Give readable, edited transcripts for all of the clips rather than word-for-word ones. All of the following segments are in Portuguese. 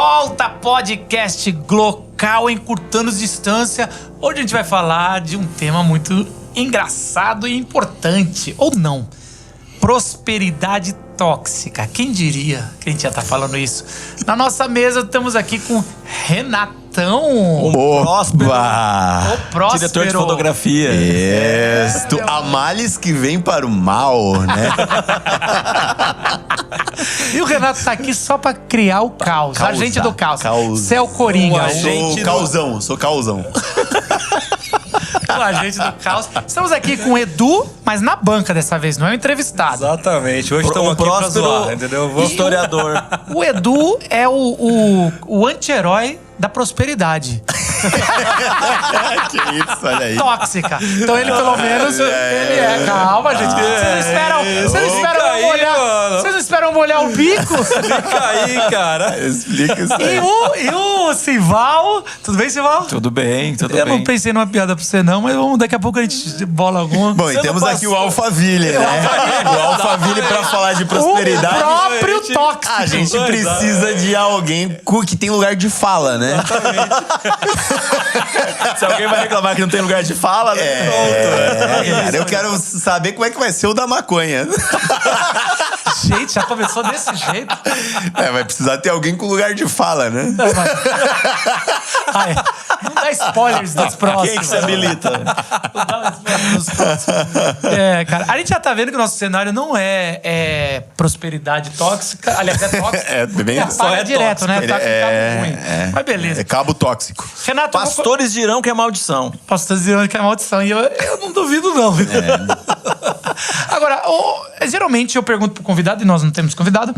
volta, podcast Glocal Encurtando Distância. Hoje a gente vai falar de um tema muito engraçado e importante, ou não. Prosperidade tóxica. Quem diria que a gente já tá falando isso? Na nossa mesa estamos aqui com Renatão. O Próspero. O Próspero. Diretor de fotografia. Isso. Há males que vem para o mal, né? E o Renato tá aqui só pra criar o caos. Causar, Agente do caos. caos. Você é o Coringa. Sou causão. O agente do caos. Estamos aqui com o Edu, mas na banca dessa vez, não é um entrevistado. Exatamente. Hoje estamos aqui pra zoar, entendeu? Historiador. O Edu é o anti-herói da prosperidade. Que isso, olha aí. Tóxica. Então ele, pelo menos, ele é. Calma, gente. Vocês não esperam molhar o bico? Fica aí, cara. Explica isso aí. E o Sival. Tudo bem, Sival? Tudo bem, tudo Eu bem. não pensei numa piada pra você, não, mas daqui a pouco a gente bola alguma. Bom, e temos aqui o Alphaville, né? O Alphaville pra falar de prosperidade. O próprio tóxico. A gente precisa de alguém que tem lugar de fala, né? Se alguém vai reclamar que não tem lugar de fala, Cara, eu quero saber como é que vai ser o da maconha. Gente, já começou desse jeito. Vai precisar ter alguém com lugar de fala, né? Não dá spoilers dos próximos. Quem que se habilita? Não dá spoilers dos próximos. Cara, a gente já tá vendo que o nosso cenário não é prosperidade tóxica. Aliás, é tóxico. Só é direto, né? Tá com cabo ruim. Mas beleza. É cabo tóxico. Renato, Pastores dirão que é maldição. Pastores dirão que é maldição. E eu não duvido, não. Agora, geralmente eu pergunto pro convidado, e nós não temos convidado,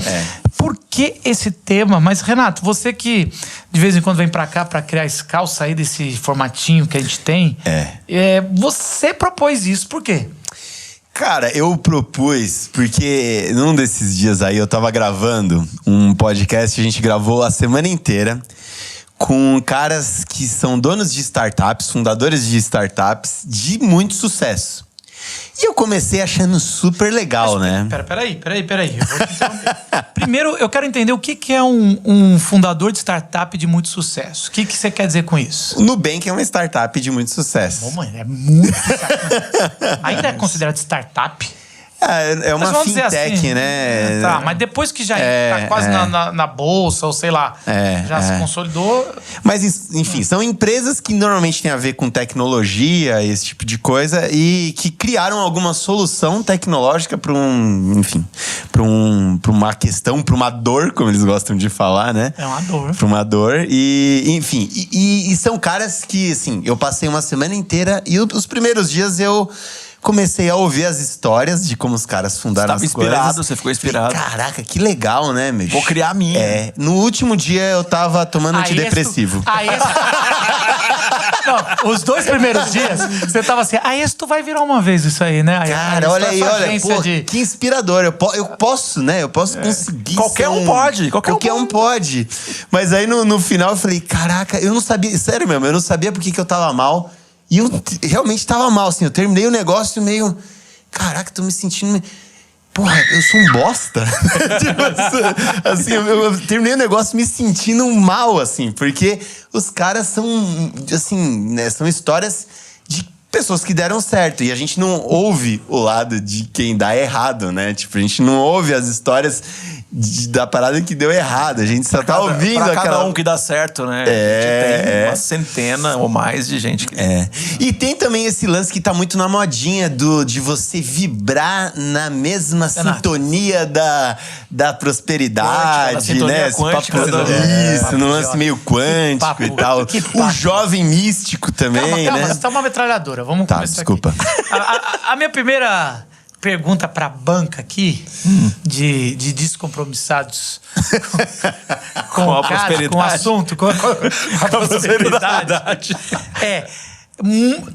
por que esse tema? Mas, Renato, você que de vez em quando vem pra cá pra criar esse caos, sair desse formatinho que a gente tem, você propôs isso, por quê? Cara, eu propus porque num desses dias aí eu tava gravando um podcast, a gente gravou a semana inteira com caras que são donos de startups, fundadores de startups de muito sucesso. E eu comecei achando super legal, né? Peraí. Eu vou te interromper. Primeiro, eu quero entender o que é um fundador de startup de muito sucesso. O que você quer dizer com isso? O Nubank é uma startup de muito sucesso. Mano, é muito startup. Ainda é considerado startup? É uma fintech, assim, né? Tá, mas depois que já tá quase na bolsa, ou sei lá, já se consolidou. Mas, enfim, são empresas que normalmente têm a ver com tecnologia, esse tipo de coisa, e que criaram alguma solução tecnológica para uma questão, para uma dor, como eles gostam de falar, né? É uma dor. Para uma dor. E, enfim, e são caras que, assim, eu passei uma semana inteira e os primeiros dias eu comecei a ouvir as histórias de como os caras fundaram as coisas. Você ficou inspirado. Falei, caraca, que legal, né, meu? Vou criar a minha. No último dia eu tava tomando antidepressivo. Não, os 2 primeiros dias, você tava assim, tu vai virar uma vez isso aí, né? Cara, olha aí, pô, que inspirador. Eu posso, né? Eu posso conseguir. Qualquer um pode. Qualquer um pode. Mas aí no final eu falei, caraca, eu não sabia, sério mesmo, eu não sabia por que eu tava mal. E eu realmente tava mal, assim, eu terminei o negócio meio... Caraca, tô me sentindo... Porra, eu sou um bosta. Tipo, assim, eu terminei o negócio me sentindo mal, assim. Porque os caras são, assim, né, são histórias de pessoas que deram certo. E a gente não ouve o lado de quem dá errado, né? Tipo, a gente não ouve as histórias da parada que deu errado. A gente só tá ouvindo pra aquela... cada um que dá certo, né? A gente tem uma centena ou mais de gente que... E tem também esse lance que tá muito na modinha de você vibrar na mesma sintonia da prosperidade, né? Quântica, isso, no lance meio quântico e tal. O jovem místico também, Calma, né? você tá uma metralhadora. Vamos começar desculpa. aqui. A minha primeira pergunta pra banca aqui, de descompromissados com a o cara, prosperidade. com o assunto, com a prosperidade.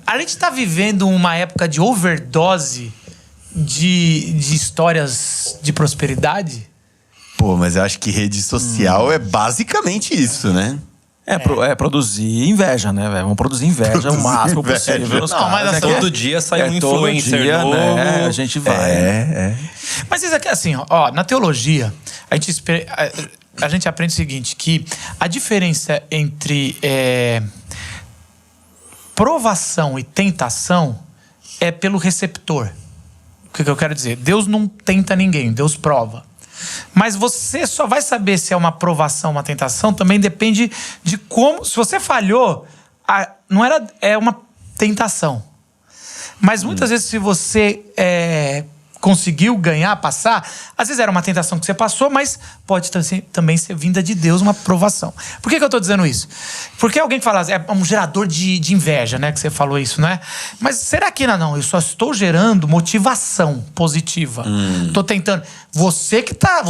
A gente tá vivendo uma época de overdose de histórias de prosperidade. Pô, mas eu acho que rede social é basicamente isso, né? Produzir inveja, né, velho? Vamos produzir inveja o máximo possível. Mas todo dia sai um influencer novo. Né? A gente vai. Mas isso aqui, assim, ó, na teologia, a gente a gente aprende o seguinte, que a diferença entre provação e tentação é pelo receptor. O que eu quero dizer? Deus não tenta ninguém, Deus prova. Mas você só vai saber se é uma provação, uma tentação, também depende de como... Se você falhou, é uma tentação. Mas muitas vezes, se você conseguiu ganhar, passar, às vezes era uma tentação que você passou, mas pode também ser vinda de Deus, uma provação. Por que eu estou dizendo isso? Porque alguém fala, é um gerador de inveja, né? Que você falou isso, né? Mas será que não? Eu só estou gerando motivação positiva. Estou tentando... Você que tá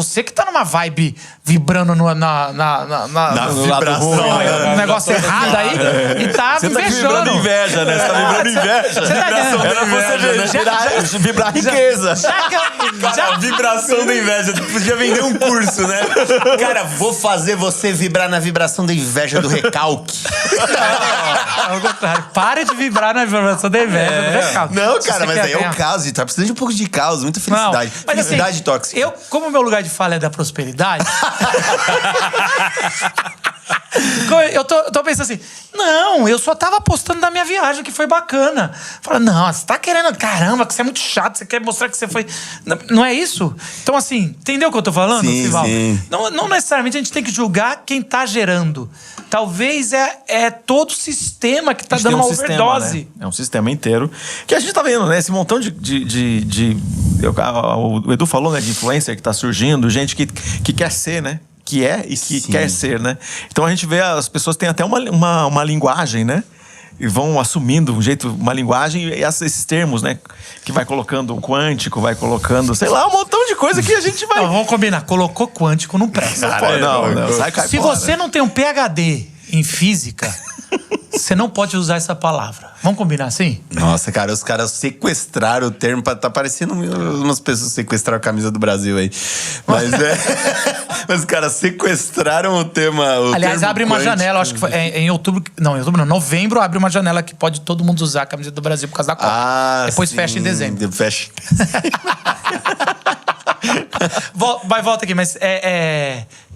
numa vibe vibrando na vibração. Um negócio errado aí e tá Você tá invejando. vibrando inveja, né? Você tá vibrando inveja. Você tá Vibração da inveja, né? Vibrar riqueza. Cara, a vibração da inveja. Tu podia vender um curso, né? Cara, vou fazer você vibrar na vibração da inveja do recalque. Não, ao contrário. Pare de vibrar na vibração da inveja do recalque. Não, cara, mas aí é o caos. E tá precisando de um pouco de caos, muita felicidade. Mas, Felicidade assim, tóxica. Como o meu lugar de fala é da prosperidade... Eu tô pensando assim, não, eu só tava postando da minha viagem, que foi bacana. Fala, não, você tá querendo, caramba, que você é muito chato, você quer mostrar que você foi... Não é isso? Então, assim, entendeu o que eu tô falando, Sival? Sim. Não necessariamente a gente tem que julgar quem tá gerando. Talvez é todo o sistema que tá dando uma overdose. Né? É um sistema inteiro. Que a gente tá vendo, né? Esse montão o Edu falou, né? De influencer que tá surgindo, gente que quer ser, né? Que é e que quer ser, né? Então a gente vê, as pessoas têm até uma linguagem, né? E vão assumindo uma linguagem e esses termos, né? Que vai colocando quântico, vai colocando, sei lá, um montão de coisa que a gente vai... Não, vamos combinar, colocou quântico, não presta. Não, sai, cai Se fora. você não tem um PhD em física, você não pode usar essa palavra. Vamos combinar assim? Nossa, cara, os caras sequestraram o termo. Tá parecendo umas pessoas sequestraram a camisa do Brasil aí. Mas mas os caras sequestraram o tema. Aliás, abre uma janela, acho que foi em outubro. Não, novembro abre uma janela que pode todo mundo usar a camisa do Brasil por causa da Copa. Depois fecha em dezembro. Fecha. Volta aqui, mas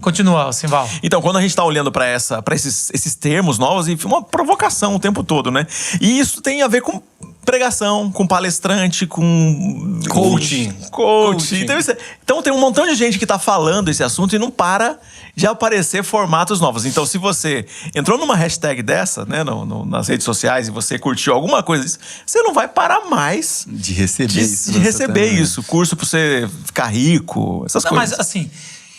continua, Simval. Então, quando a gente tá olhando pra esses termos novos, e uma provocação o tempo todo, né? E isso tem a ver com pregação, com palestrante, com... Coaching. Então tem um montão de gente que tá falando esse assunto e não para de aparecer formatos novos. Então, se você entrou numa hashtag dessa, né, nas redes sociais, e você curtiu alguma coisa disso, você não vai parar mais de receber isso. De receber isso. Curso pra você ficar rico, essas coisas. Mas assim...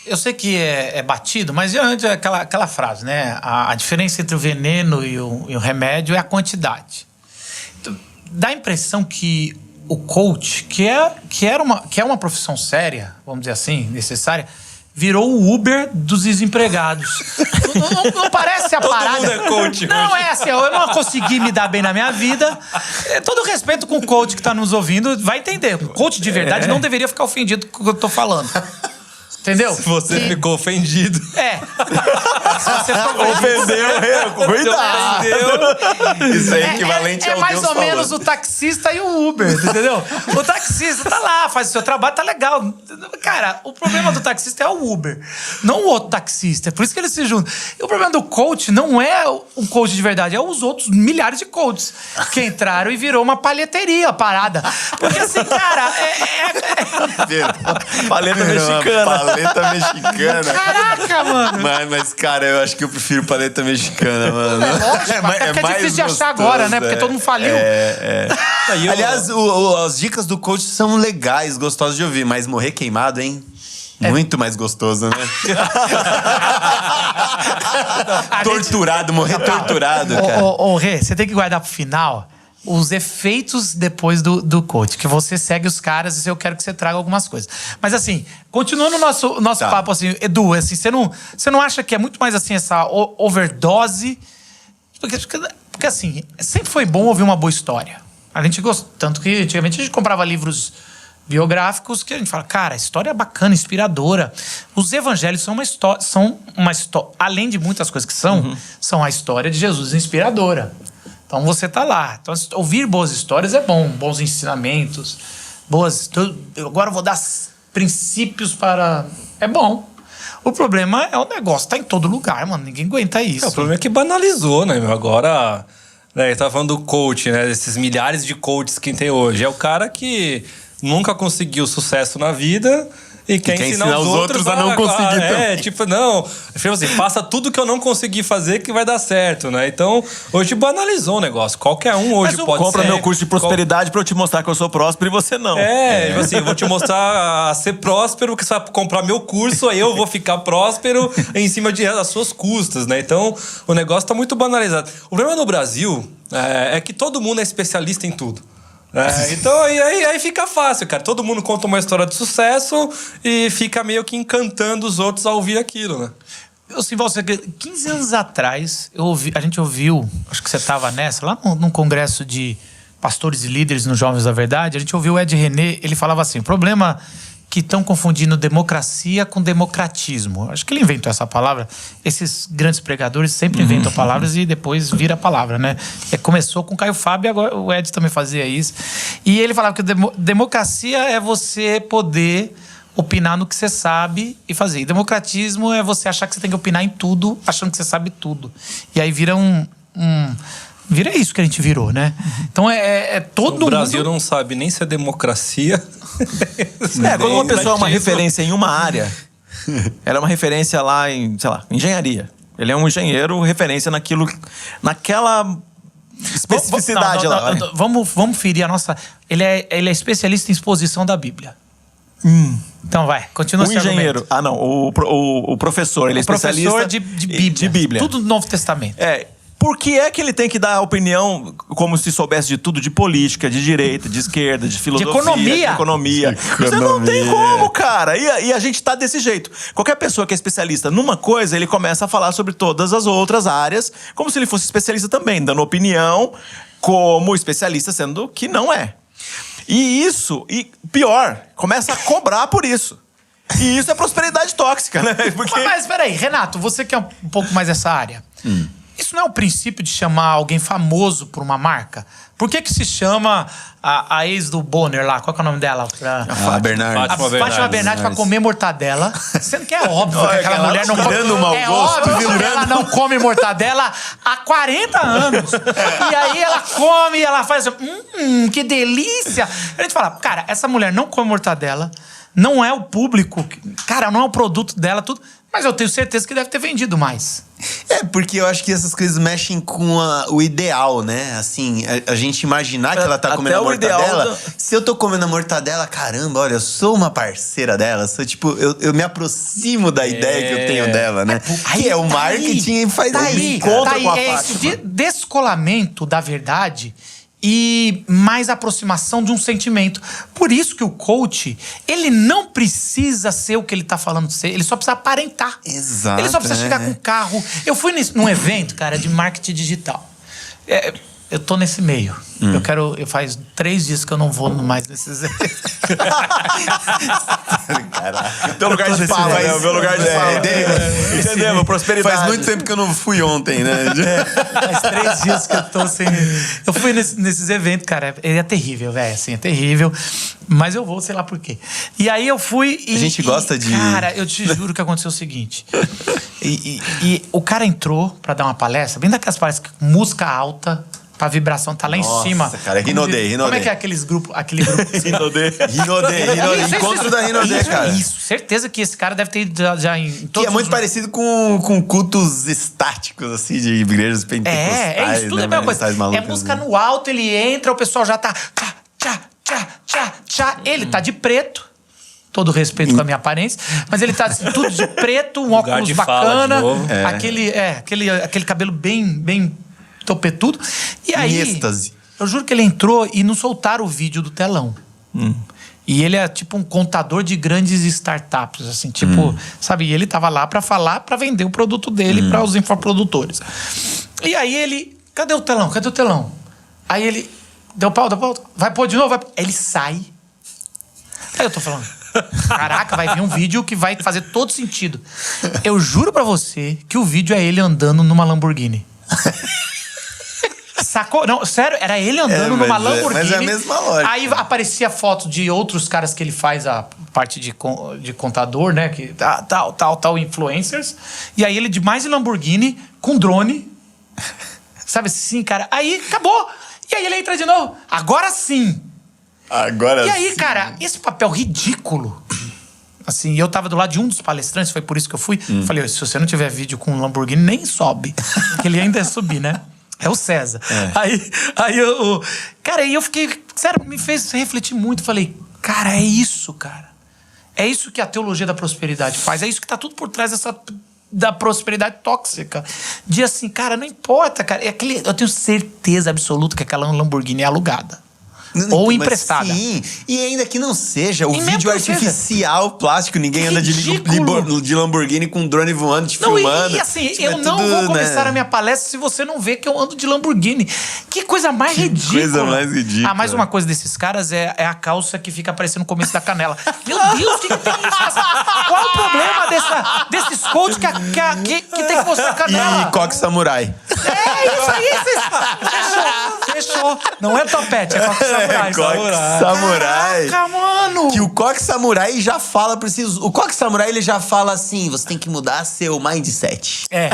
Eu sei que é batido, mas antes é aquela frase, né? A diferença entre o veneno e o remédio é a quantidade. Então, dá a impressão que o coach, que é uma profissão séria, vamos dizer assim, necessária, virou o Uber dos desempregados. Não parece a parada? Todo mundo é coach. Não, é assim, eu não consegui me dar bem na minha vida. Todo respeito com o coach que tá nos ouvindo, vai entender. O coach de verdade não deveria ficar ofendido com o que eu tô falando. Entendeu? Se você ficou ofendido. Se você ofendeu, cuidado. Isso é equivalente ao mais Deus ou menos o taxista e o Uber, entendeu? O taxista tá lá, faz o seu trabalho, tá legal. Cara, o problema do taxista é o Uber, não o outro taxista. É por isso que eles se juntam. E o problema do coach não é um coach de verdade, é os outros milhares de coaches que entraram e virou uma palheteria a parada. Porque assim, cara, paleta mexicana. Paleta mexicana. Caraca, mano. Mas, cara, eu acho que eu prefiro paleta mexicana, mano. É difícil de achar agora, né? Porque todo mundo faliu. Aliás, as dicas do coach são legais, gostosas de ouvir, mas morrer queimado, hein? Muito mais gostoso, né? Torturado, morrer torturado, cara. Ô, Rê, você tem que guardar pro final os efeitos depois do coach, que você segue os caras e eu quero que você traga algumas coisas. Mas assim, continuando o nosso papo, assim, Edu, assim, você não acha que é muito mais assim essa overdose? Porque assim, sempre foi bom ouvir uma boa história. A gente gosta, tanto que antigamente a gente comprava livros biográficos que a gente fala, cara, história bacana, inspiradora. Os evangelhos são uma história, além de muitas coisas que são a história de Jesus inspiradora. Então você tá lá. Então, ouvir boas histórias é bom, bons ensinamentos, agora eu vou dar princípios para... É bom. O problema é o negócio tá em todo lugar, mano. Ninguém aguenta isso. O problema é que banalizou, né, meu? Agora, né, tava falando do coach, né? Desses milhares de coaches que tem hoje. É o cara que nunca conseguiu sucesso na vida e quer ensinar os outros a não conseguir também. tipo, não. Assim, faça tudo que eu não consegui fazer que vai dar certo, né? Então, hoje banalizou o negócio. Qualquer um hoje pode compra ser. meu curso de prosperidade pra eu te mostrar que eu sou próspero e você não. Tipo assim, eu vou te mostrar a ser próspero, que você vai comprar meu curso, aí eu vou ficar próspero em cima das suas custas, né? Então, o negócio tá muito banalizado. O problema no Brasil é que todo mundo é especialista em tudo. Então aí fica fácil, cara. Todo mundo conta uma história de sucesso e fica meio que encantando os outros a ouvir aquilo, né? Assim, você, 15 anos atrás, a gente ouviu, acho que você estava nessa, lá num congresso de pastores e líderes no Jovens da Verdade, a gente ouviu o Ed René, ele falava assim, o problema que estão confundindo democracia com democratismo. Acho que ele inventou essa palavra. Esses grandes pregadores sempre inventam palavras e depois vira a palavra, né? Começou com Caio Fábio e agora o Ed também fazia isso. E ele falava que democracia é você poder opinar no que você sabe e fazer. E democratismo é você achar que você tem que opinar em tudo, achando que você sabe tudo. E aí vira vira isso que a gente virou, né? Então todo mundo... O Brasil não sabe nem se é democracia. Quando uma pessoa é uma referência em uma área, ela é uma referência lá em, sei lá, engenharia. Ele é um engenheiro referência naquela especificidade lá. Vamos ferir a nossa... Ele é especialista em exposição da Bíblia. Então vai, continua o engenheiro. O professor, ele é especialista professor de Bíblia. Tudo do Novo Testamento. Por que é que ele tem que dar opinião como se soubesse de tudo, de política, de direita, de esquerda, de filosofia, de economia? Você não tem como, cara. E a gente tá desse jeito. Qualquer pessoa que é especialista numa coisa, ele começa a falar sobre todas as outras áreas, como se ele fosse especialista também, dando opinião como especialista, sendo que não é. E pior, começa a cobrar por isso. E isso é prosperidade tóxica, né? Porque... Mas peraí, Renato, você que é um pouco mais dessa área. Isso não é o princípio de chamar alguém famoso por uma marca? Por que se chama a ex do Bonner lá? Qual que é o nome dela? A Bernardes. Fátima Bernardes pra comer mortadela. Sendo que é óbvio que aquela mulher não come. É óbvio que ela não come mortadela há 40 anos. E aí ela come e ela faz assim, que delícia. A gente fala, cara, essa mulher não come mortadela, não é o público, cara, não é o produto dela, tudo. Mas eu tenho certeza que deve ter vendido mais. Porque eu acho que essas coisas mexem com o ideal, né? Assim, a gente imaginar que ela tá comendo a mortadela. Se eu tô comendo a mortadela, caramba, olha, eu sou uma parceira dela. Sou tipo, eu me aproximo da ideia que eu tenho dela, né? Aí o marketing faz encontro com a Fátima. Esse descolamento da verdade e mais aproximação de um sentimento. Por isso que o coach, ele não precisa ser o que ele tá falando de ser, ele só precisa aparentar. Exato. Ele só precisa chegar com o carro. Eu fui num evento, cara, de marketing digital. Eu tô nesse meio. Faz 3 dias que eu não vou mais nesses eventos. Caraca. Teu lugar de fala, né? O meu lugar de fala. Entendeu? Prosperidade. Faz muito tempo que eu não fui ontem, né? Faz 3 dias que eu tô sem... Eu fui nesses eventos, cara. É terrível, velho. Assim, é terrível. Mas eu vou, sei lá por quê. E aí eu fui e... A gente gosta de... Cara, eu te juro que aconteceu o seguinte. E o cara entrou pra dar uma palestra, bem daquelas palestras com música alta, pra vibração tá lá em cima. Nossa, cara, Rinodê. Como é que é aquele grupo? Rinodê. Encontro da Rinodê, cara. Isso, certeza que esse cara deve ter ido já em todos. Que é muito parecido com cultos estáticos, assim, de igrejas pentecostais. É isso, tudo é a mesma coisa. É música no alto, ele entra, o pessoal já tá... Tchá. Ele tá de preto. Todo respeito com a minha aparência. Mas ele tá assim, tudo de preto, um óculos bacana. Aquele cabelo bem topetudo. E aí, êxtase. Eu juro que ele entrou e não soltaram o vídeo do telão. E ele é tipo um contador de grandes startups, assim, tipo, sabe? E ele tava lá pra falar, pra vender o produto dele para os infoprodutores. E aí ele, cadê o telão? Aí ele, deu pau, vai pôr de novo, Aí ele sai. Aí eu tô falando, caraca, vai vir um vídeo que vai fazer todo sentido. Eu juro pra você que o vídeo é ele andando numa Lamborghini. Sacou? Não, sério, era ele andando numa Lamborghini. Mas é a mesma lógica. Aí aparecia foto de outros caras que ele faz a parte de contador, né? Que tal, influencers. E aí ele de mais de Lamborghini, com drone. Sabe assim, cara? Aí acabou. E aí ele entra de novo. Agora sim. Agora E aí, sim. cara, esse papel ridículo. Assim, eu tava do lado de um dos palestrantes, foi por isso que eu fui. Falei, se você não tiver vídeo com um Lamborghini, nem sobe. Porque ele ainda ia subir, né? É o César. Aí eu... Cara, aí eu fiquei... Sério, me fez refletir muito. Falei, cara, é isso, cara. É isso que a teologia da prosperidade faz. É isso que tá tudo por trás da prosperidade tóxica. De assim, cara, não importa, cara. Eu tenho certeza absoluta que aquela Lamborghini é alugada. Ou emprestada. Sim, e ainda que não seja o E mesmo vídeo que não artificial, plástico, ninguém anda Ridículo. de Lamborghini com drone voando, te Não, filmando. e assim, Tipo, eu não vou começar a minha palestra se você não vê que eu ando de Lamborghini. Que coisa mais ridícula. coisa mais ridícula. Ah, mais uma coisa desses caras é a calça que fica aparecendo no começo da canela. Meu Deus, o que tem isso? Qual o problema desses coach que tem que mostrar a canela? E coque samurai. É isso aí. Fechou. Não é topete, é coque samurai. Coque samurai. Caraca, mano. Que o coque samurai já fala preciso. O coque samurai ele já fala assim: você tem que mudar seu mindset. É.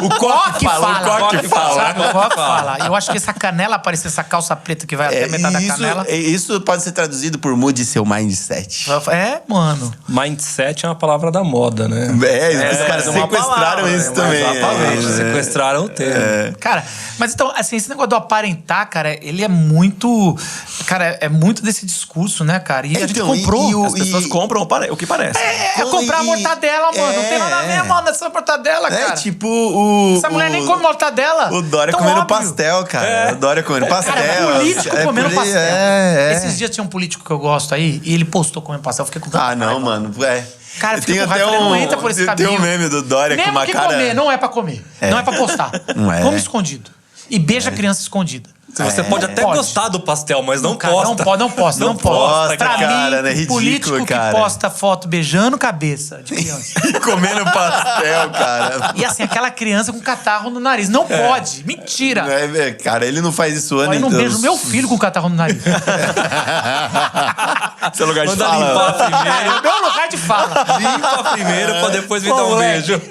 O coque fala. O coque fala. Eu acho que essa canela aparecer, essa calça preta que vai até metade da canela. Isso pode ser traduzido por mude seu mindset. É, mano. Mindset é uma palavra da moda, né? Os caras uma sequestraram palavra, isso né? também. Exatamente. Sequestraram o termo. Cara, mas então, assim, esse negócio do aparentar, cara, ele é muito... Cara, é muito desse discurso, né, cara? E a gente comprou. As pessoas compram o que parece. É comprar a mortadela, mano. Não tem nada a ver, mano, essa mortadela, cara. É tipo Essa mulher nem come mortadela. O Dória Tão comendo óbvio. pastel, cara. O Dória comendo pastel. Cara, político comendo por aí, pastel. Esses dias tinha um político que eu gosto aí e ele postou comendo pastel. Eu fiquei com tanta Ah, não, raiva. mano. Cara, eu fiquei tem com até raiva. Falei, não entra por esse tem caminho. um meme do Dória Mesmo com uma que cara... comer, não é pra comer. Não é pra postar. Não é. Come escondido. E beija a criança escondida. Você pode até gostar do pastel, mas não Cara, posta. não posta. Pra cara, mim, é ridículo, político cara. que posta foto beijando cabeça de criança. comendo pastel, cara. E assim, aquela criança com catarro no nariz. Não pode. Mentira. Cara, ele não faz isso o ano Eu não inteiro. beijo meu filho com catarro no nariz. Seu lugar de Manda fala. limpar primeiro. É meu lugar de fala. Limpa primeiro pra depois vir dar um Moleque. beijo.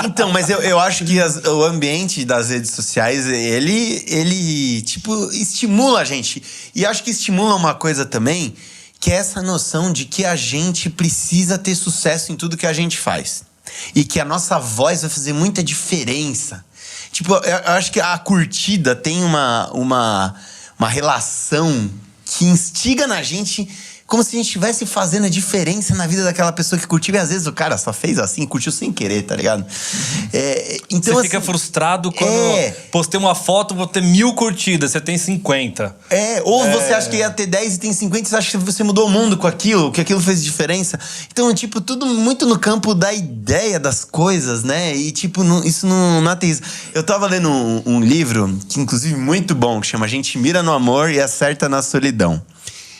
Então, mas eu acho que o ambiente das redes sociais, ele tipo, estimula a gente. E acho que estimula uma coisa também, que é essa noção de que a gente precisa ter sucesso em tudo que a gente faz. E que a nossa voz vai fazer muita diferença. Tipo, eu acho que a curtida tem uma relação que instiga na gente como se a gente estivesse fazendo a diferença na vida daquela pessoa que curtiu. E às vezes o cara só fez assim, curtiu sem querer, tá ligado? Então, Você fica frustrado quando postei uma foto, vou ter 1000 curtidas, você tem 50. Ou você acha que ia ter 10 e tem 50, você acha que você mudou o mundo com aquilo, que aquilo fez diferença. Então, tipo, tudo muito no campo da ideia das coisas, né? E, tipo, isso não ateísmo. Eu tava lendo um livro, que inclusive muito bom, que chama A Gente Mira no Amor e Acerta na Solidão.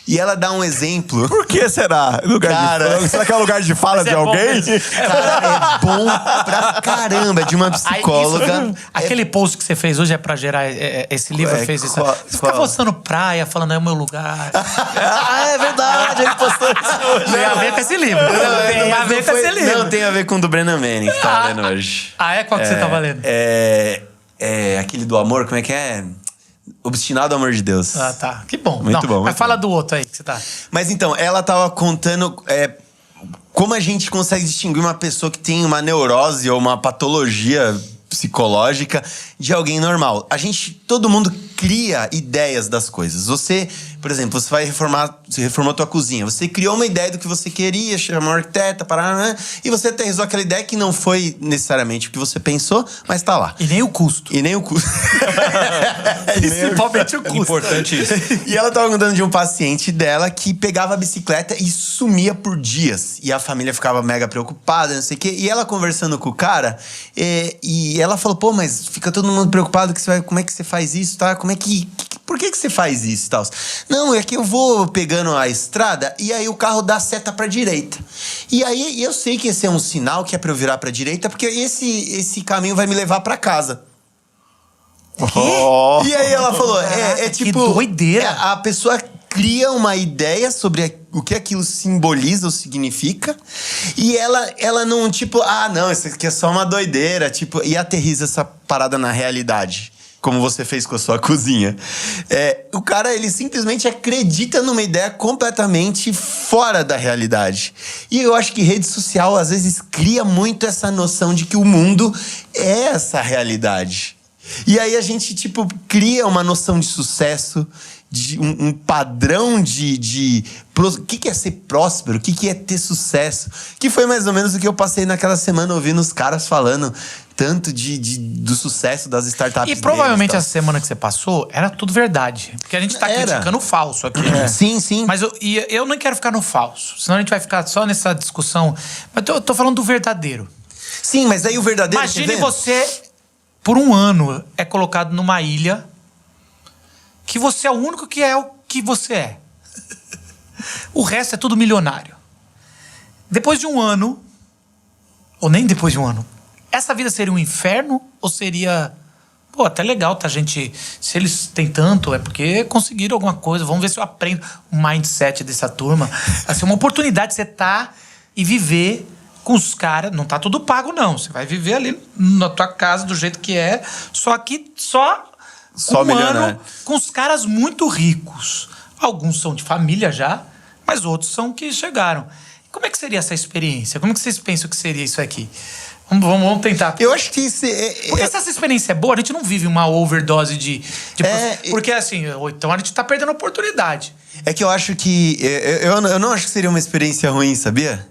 E ela dá um exemplo. Por que será? Será que é lugar de fala de alguém? Cara, é bom pra caramba. É de uma psicóloga. Aquele post que você fez hoje é pra gerar esse livro, fez isso. Você fica postando praia, falando, é o meu lugar. É verdade, ele postou isso hoje. Tem a ver com esse livro. Tem a ver com esse livro. Não, tem a ver com o do Brennan Manning, que tá lendo hoje. Qual que você tava lendo? Aquele do amor, como é que é? Obstinado ao amor de Deus. Ah, tá. Que bom. Muito bom, Mas muito fala bom. do outro aí que você tá. Mas então, ela tava contando como a gente consegue distinguir uma pessoa que tem uma neurose ou uma patologia psicológica de alguém normal. Todo mundo cria ideias das coisas. Você, por exemplo, você reformou a tua cozinha. Você criou uma ideia do que você queria, chamou um arquiteta, e você aterrissou aquela ideia que não foi necessariamente o que você pensou, mas tá lá. E nem o custo. Principalmente o É custo. importante isso. E ela tava contando de um paciente dela que pegava a bicicleta e sumia por dias. E a família ficava mega preocupada, não sei o quê. E ela conversando com o cara, e ela falou, pô, mas fica todo mundo preocupado como é que você faz isso, tá? Por que você faz isso e tal? Não, é que eu vou pegando a estrada e aí o carro dá seta pra direita. E aí eu sei que esse é um sinal que é pra eu virar pra direita, porque esse caminho vai me levar pra casa. Oh. E aí ela falou, Caraca, tipo... que doideira. A pessoa cria uma ideia sobre o que aquilo simboliza ou significa. E ela não, tipo... não, isso aqui é só uma doideira. Tipo, e aterriza essa parada na realidade. Como você fez com a sua cozinha. O cara, ele simplesmente acredita numa ideia completamente fora da realidade. E eu acho que rede social, às vezes, cria muito essa noção de que o mundo é essa realidade. E aí a gente, tipo, cria uma noção de sucesso, de um padrão de o que é ser próspero, o que é ter sucesso. Que foi mais ou menos o que eu passei naquela semana ouvindo os caras falando tanto do sucesso das startups. E provavelmente essa semana que você passou era tudo verdade. Porque a gente tá criticando o falso aqui. Né? Sim, sim. Mas eu não quero ficar no falso. Senão a gente vai ficar só nessa discussão. Mas eu tô falando do verdadeiro. Sim, mas aí o verdadeiro... Imagine você, por um ano, é colocado numa ilha que você é o único que é o que você é. O resto é tudo milionário. Depois de um ano, ou nem depois de um ano, essa vida seria um inferno ou seria... Pô, até legal, tá, gente? Se eles têm tanto, é porque conseguiram alguma coisa. Vamos ver se eu aprendo o mindset dessa turma. Assim, uma oportunidade de você estar e viver com os caras. Não tá tudo pago, não. Você vai viver ali na tua casa do jeito que é. Só que só um ano com os caras muito ricos. Alguns são de família já, mas outros são que chegaram. Como é que seria essa experiência? Como é que vocês pensam que seria isso aqui? Vamos tentar. Eu acho que isso porque se essa experiência é boa, a gente não vive uma overdose de porque assim, então a gente tá perdendo a oportunidade. É que eu acho que... Eu não acho que seria uma experiência ruim, sabia?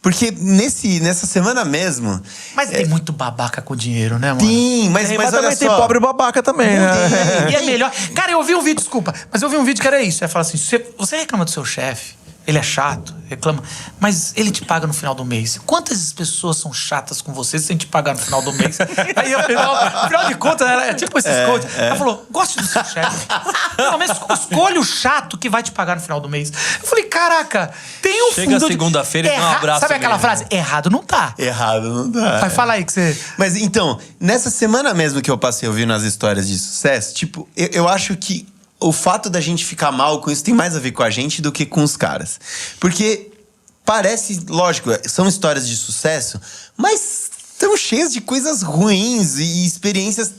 Porque nessa semana mesmo... Mas tem muito babaca com dinheiro, né, mano? Sim, mas também olha tem só. pobre babaca também, né? E é melhor... Cara, eu ouvi um vídeo, desculpa, mas eu ouvi um vídeo que era isso. Ele fala assim, você reclama do seu chefe, ele é chato, reclama, mas ele te paga no final do mês. Quantas pessoas são chatas com você sem te pagar no final do mês? Aí, afinal de contas, é tipo esses coaches. Ela falou, goste do seu chefe. Pelo menos escolha o chato que vai te pagar no final do mês. Eu falei, caraca, tem um Chega fundo... segunda-feira e dá um abraço. Sabe aquela mesmo. frase? Errado não tá. Errado não dá. Vai falar aí que você... Mas então, nessa semana mesmo que eu passei ouvindo as histórias de sucesso, tipo, eu acho que o fato da gente ficar mal com isso tem mais a ver com a gente do que com os caras. Porque parece, lógico, são histórias de sucesso, mas estão cheias de coisas ruins e experiências...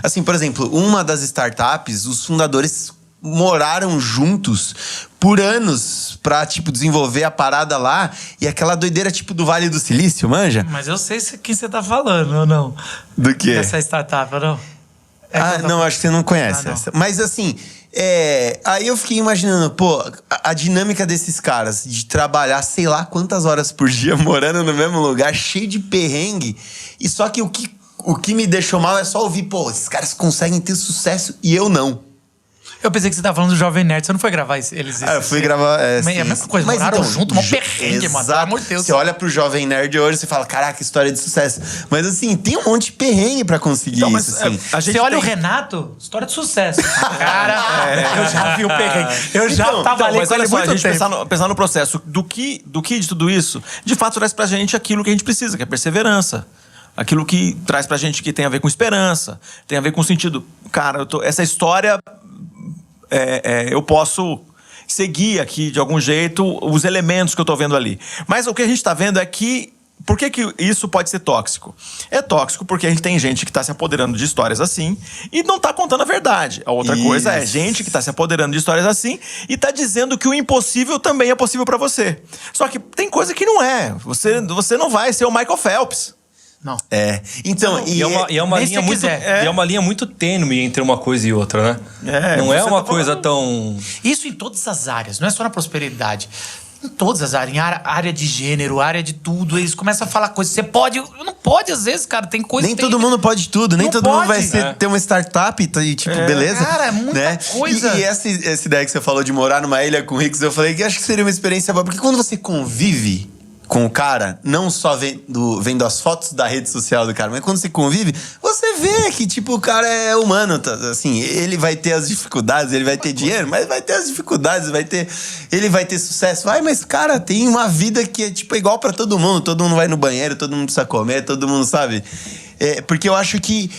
Assim, por exemplo, uma das startups, os fundadores moraram juntos por anos pra, tipo, desenvolver a parada lá. E aquela doideira, tipo, do Vale do Silício, manja? Mas eu sei quem você tá falando, ou não? Do quê? Dessa startup, ou não? Não, acho que você não conhece não. essa. Mas assim, aí eu fiquei imaginando, pô, a dinâmica desses caras de trabalhar sei lá quantas horas por dia morando no mesmo lugar, cheio de perrengue. E só que o que me deixou mal é só ouvir, pô, esses caras conseguem ter sucesso e eu não. Eu pensei que você tava falando do Jovem Nerd. Você não foi gravar eles? Eu fui gravar... É a mesma coisa, mas moraram então, junto, uma perrengue, mano. Pelo amor de Deus. Você olha pro Jovem Nerd hoje, você fala, caraca, história de sucesso. Mas assim, tem um monte de perrengue pra conseguir Então, isso, mas, assim. Você olha o Renato, história de sucesso. Cara, eu já vi o perrengue. Eu já tava ali mas com ele olha só, a muito gente tempo. pensar no processo do que de tudo isso, de fato traz pra gente aquilo que a gente precisa, que é perseverança. Aquilo que traz pra gente que tem a ver com esperança, tem a ver com sentido. Cara, essa história... eu posso seguir aqui, de algum jeito, os elementos que eu tô vendo ali. Mas o que a gente tá vendo é que... Por que isso pode ser tóxico? É tóxico porque a gente tem gente que tá se apoderando de histórias assim e não tá contando a verdade. A outra coisa é gente que tá se apoderando de histórias assim e tá dizendo que o impossível também é possível pra você. Só que tem coisa que não é. Você não vai ser o Michael Phelps. Não. Então, E é uma linha muito, é uma linha muito tênue entre uma coisa e outra, né? Não é uma coisa tão... Isso em todas as áreas, não é só na prosperidade. Em todas as áreas, em área de gênero, área de tudo. Eles começam a falar coisas. Você pode... Não pode, às vezes, cara. Tem coisa... Nem todo mundo pode tudo. Nem todo mundo vai ter uma startup e, tipo, beleza. Cara, é muita coisa. E essa ideia que você falou de morar numa ilha com ricos, eu falei que acho que seria uma experiência boa. Porque quando você convive com o cara, não só vendo as fotos da rede social do cara, mas quando você convive, você vê que, tipo, o cara é humano, tá? Assim, ele vai ter as dificuldades, ele vai ter dinheiro, mas vai ter as dificuldades, ele vai ter sucesso, mas, cara, tem uma vida que é, tipo, igual pra todo mundo vai no banheiro, todo mundo precisa comer, todo mundo sabe... porque eu acho que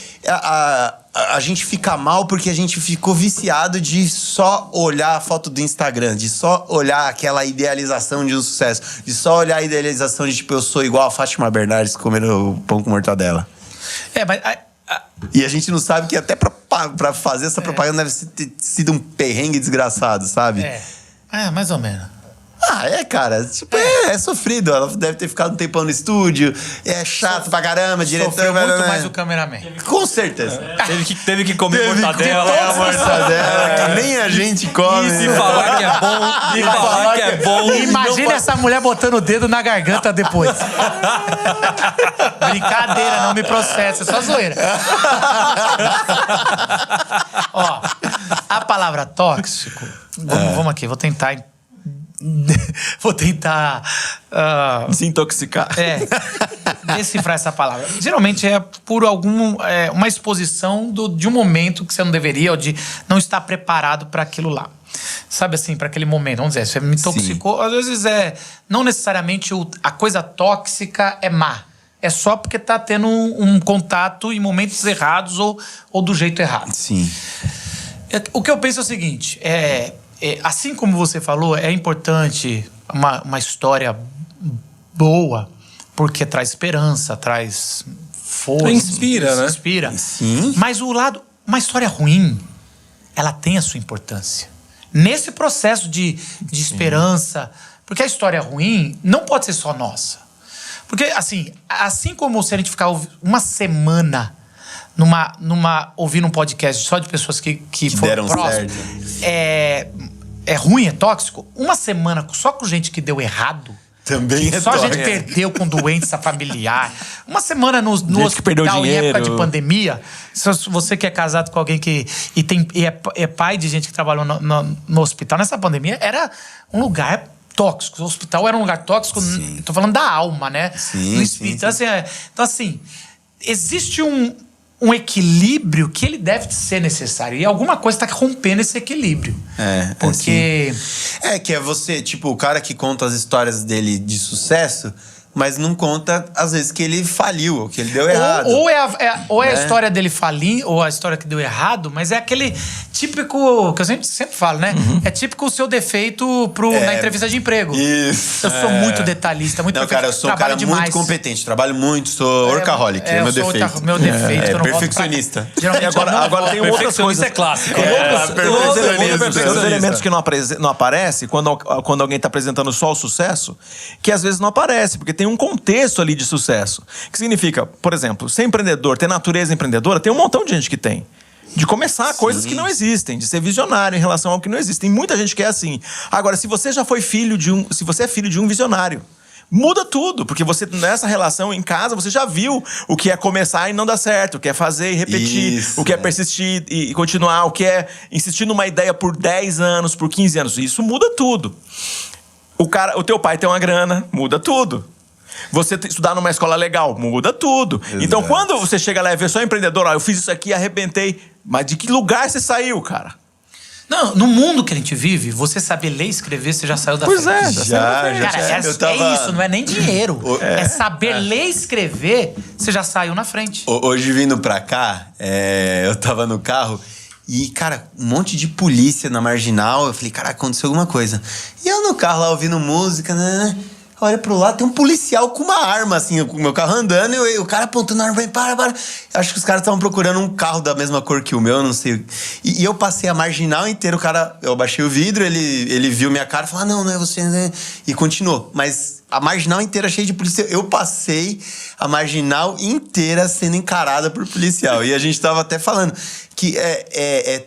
a gente fica mal porque a gente ficou viciado de só olhar a foto do Instagram, de só olhar aquela idealização de um sucesso, de só olhar a idealização de, tipo, eu sou igual a Fátima Bernardes comendo pão com mortadela. Mas... E a gente não sabe que até pra fazer essa propaganda deve ter sido um perrengue desgraçado, sabe? Mais ou menos. Cara. Tipo, é sofrido. Ela deve ter ficado um tempão no estúdio. É chato pra caramba, diretor... Sofreu muito mais o cameraman. Com certeza. Teve que comer mortadela. Que nem a gente come. E falar que é bom. E falar que é bom. Imagina essa mulher botando o dedo na garganta depois. Brincadeira, não me processa, é só zoeira. Ó, a palavra tóxico... Vamos aqui, vou tentar desintoxicar. Decifrar essa palavra. Geralmente é por uma exposição de um momento que você não deveria, ou de não estar preparado para aquilo lá. Sabe assim, para aquele momento. Vamos dizer, você me intoxicou. Às vezes não necessariamente a coisa tóxica é má. É só porque tá tendo um contato em momentos errados ou do jeito errado. Sim. O que eu penso é o seguinte, assim como você falou, é importante uma história boa, porque traz esperança, traz força. Inspira, né? Inspira. Sim. Mas uma história ruim, ela tem a sua importância. Nesse processo de esperança, porque a história ruim não pode ser só nossa. Porque, assim como se a gente ficar uma semana ouvindo um podcast só de pessoas que foram próximas, é ruim, é tóxico. Uma semana só com gente que deu errado, também é só a tóxico. gente perdeu com doença familiar. Uma semana no hospital em época de pandemia. Se você que é casado com alguém é pai de gente que trabalhou no hospital, nessa pandemia era um lugar tóxico. O hospital era um lugar tóxico. Tô falando da alma, né? Sim, do espírito. sim. Então, existe um equilíbrio que ele deve ser necessário. E alguma coisa está rompendo esse equilíbrio. Porque... que é você, tipo, o cara que conta as histórias dele de sucesso, mas não conta, às vezes, que ele faliu, ou que ele deu errado. Ou é a história dele falir, ou a história que deu errado, mas é aquele típico, que eu sempre falo, né? É típico o seu defeito na entrevista de emprego. Isso. Eu sou muito detalhista, muito Não, cara, eu sou um cara muito competente, trabalho muito, sou workaholic, é meu defeito. Meu defeito, eu não perfeccionista. Geralmente Agora tem outras coisas. É clássico. Os elementos que não aparecem quando alguém está apresentando só o sucesso, que às vezes não aparece, porque tem um contexto ali de sucesso. Que significa, por exemplo, ser empreendedor, ter natureza empreendedora, tem um montão de gente que tem. De começar coisas que não existem, de ser visionário em relação ao que não existe. Tem muita gente que é assim. Agora, se você já foi se você é filho de um visionário, muda tudo, porque você, nessa relação em casa, você já viu o que é começar e não dar certo, o que é fazer e repetir, o que é persistir e continuar, o que é insistir numa ideia por 10 anos, por 15 anos. Isso muda tudo. O teu pai tem uma grana, muda tudo. Você estudar numa escola legal, muda tudo. Exato. Então, quando você chega lá e vê só empreendedor, eu fiz isso aqui, arrebentei. Mas de que lugar você saiu, cara? Não, no mundo que a gente vive, você saber ler e escrever, você já saiu da frente. Pois é, já. Cara, é isso, não é nem dinheiro. É saber ler e escrever, você já saiu na frente. Hoje, vindo pra cá, eu tava no carro e, cara, um monte de polícia na Marginal. Eu falei, cara, aconteceu alguma coisa. E eu no carro lá, ouvindo música, né? Olha pro lado, tem um policial com uma arma, assim, com o meu carro andando, e o cara apontando a arma, para. Acho que os caras estavam procurando um carro da mesma cor que o meu, não sei. E eu passei a Marginal inteira, eu baixei o vidro, ele viu minha cara e falou, não é você, né? E continuou. Mas a Marginal inteira cheia de polícia. Eu passei a Marginal inteira sendo encarada por policial. E a gente tava até falando que é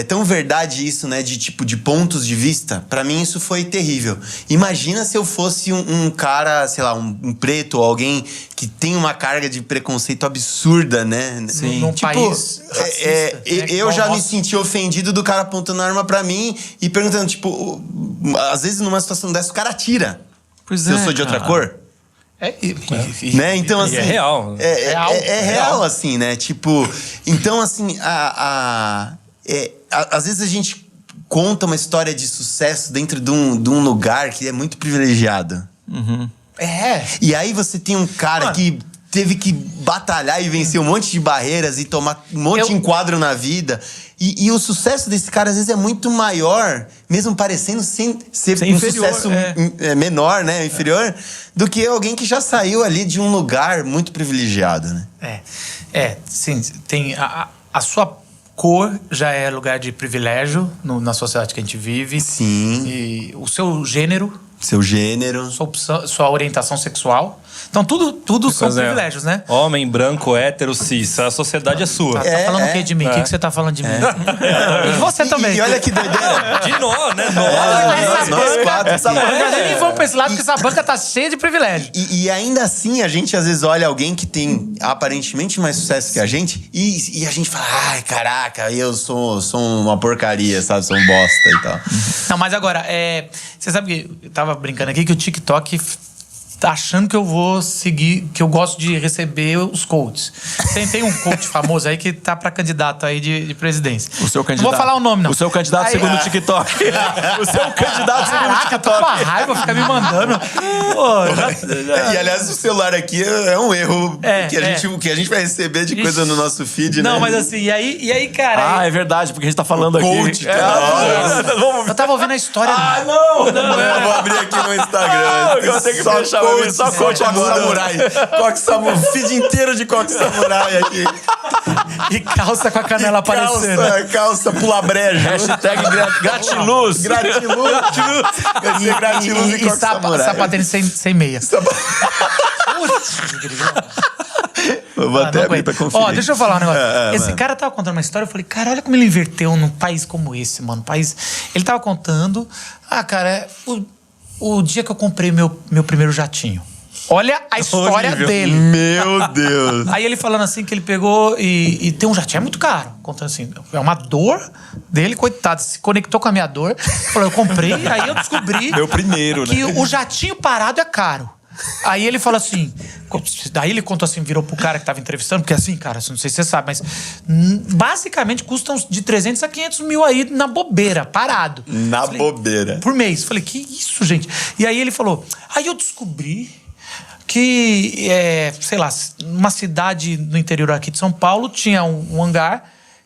tão verdade isso, né? De pontos de vista. Pra mim, isso foi terrível. Imagina se eu fosse um cara, sei lá, um preto ou alguém que tem uma carga de preconceito absurda, né? Sim. Num país racista, eu já me senti ofendido do cara apontando a arma pra mim e perguntando, tipo... Às vezes, numa situação dessa, o cara atira. Se eu sou de outra cor. Né? Então, assim, é real. É real, assim, né? Tipo... Então, assim, às vezes a gente conta uma história de sucesso dentro de um lugar que é muito privilegiado. Uhum. E aí você tem um cara que teve que batalhar e vencer um monte de barreiras e tomar um monte de enquadro na vida. E o sucesso desse cara, às vezes, é muito maior, mesmo parecendo ser um inferior, sucesso menor, né? Inferior, do que alguém que já saiu ali de um lugar muito privilegiado, né? Sim. Tem a sua cor já é lugar de privilégio na sociedade que a gente vive. Sim. E o seu gênero... Seu gênero. Sua orientação sexual. Então, tudo são privilégios, né? Homem, branco, hétero, cis. A sociedade é sua. Tá falando o quê de mim? O que você tá falando de mim? E você também. E olha que doideira. De nós, né? Nós quatro. Essa banca, nem vamos pra esse lado, porque essa banca tá cheia de privilégio. E ainda assim, a gente às vezes olha alguém que tem aparentemente mais sucesso que a gente e a gente fala, ai, caraca, eu sou uma porcaria, sabe? Sou um bosta e tal. Não, mas agora, você sabe que eu tava brincando aqui que o TikTok tá achando que eu vou seguir, que eu gosto de receber os coaches. Tem um coach famoso aí que tá pra candidato aí de presidência. O seu candidato. Não vou falar o nome, não. O seu candidato aí, segundo o TikTok. O seu candidato segundo o Caraca, tô TikTok. com a raiva, fica me mandando. Pô, E aliás, o celular aqui é um erro que a gente vai receber de coisa no nosso feed, né? Não, mas assim, e aí, cara... É verdade, porque a gente tá falando Coach, aqui. Eu tava ouvindo a história... Eu vou abrir aqui no Instagram. Eu tenho que fechar só coach samurai. Coque samurai. Feed inteiro de coque samurai aqui. E calça com a canela aparecendo. Calça pula brejo. Hashtag gratiluz. Gratiluz. Vai ser gratiluz e coque samurai. Sapatênis sem meia. Eu vou até abrir pra conferir. Ó, deixa eu falar um negócio. Esse cara tava contando uma história, eu falei, cara, olha como ele inverteu num país como esse, mano. Ele tava contando, cara, o dia que eu comprei meu primeiro jatinho. Olha a história dele. Meu Deus. Aí ele falando assim que ele pegou e tem um jatinho, é muito caro. Contando assim, é uma dor dele, coitado, se conectou com a minha dor. Falou, eu comprei, aí eu descobri... Meu primeiro, que né? o jatinho parado é caro. Aí ele falou assim... Daí ele contou assim, virou pro cara que tava entrevistando, porque assim, cara, não sei se você sabe, mas basicamente custam de 300 a 500 mil aí na bobeira, parado. Bobeira. Por mês. Falei, que isso, gente? E aí ele falou, aí eu descobri que, sei lá, uma cidade no interior aqui de São Paulo tinha um hangar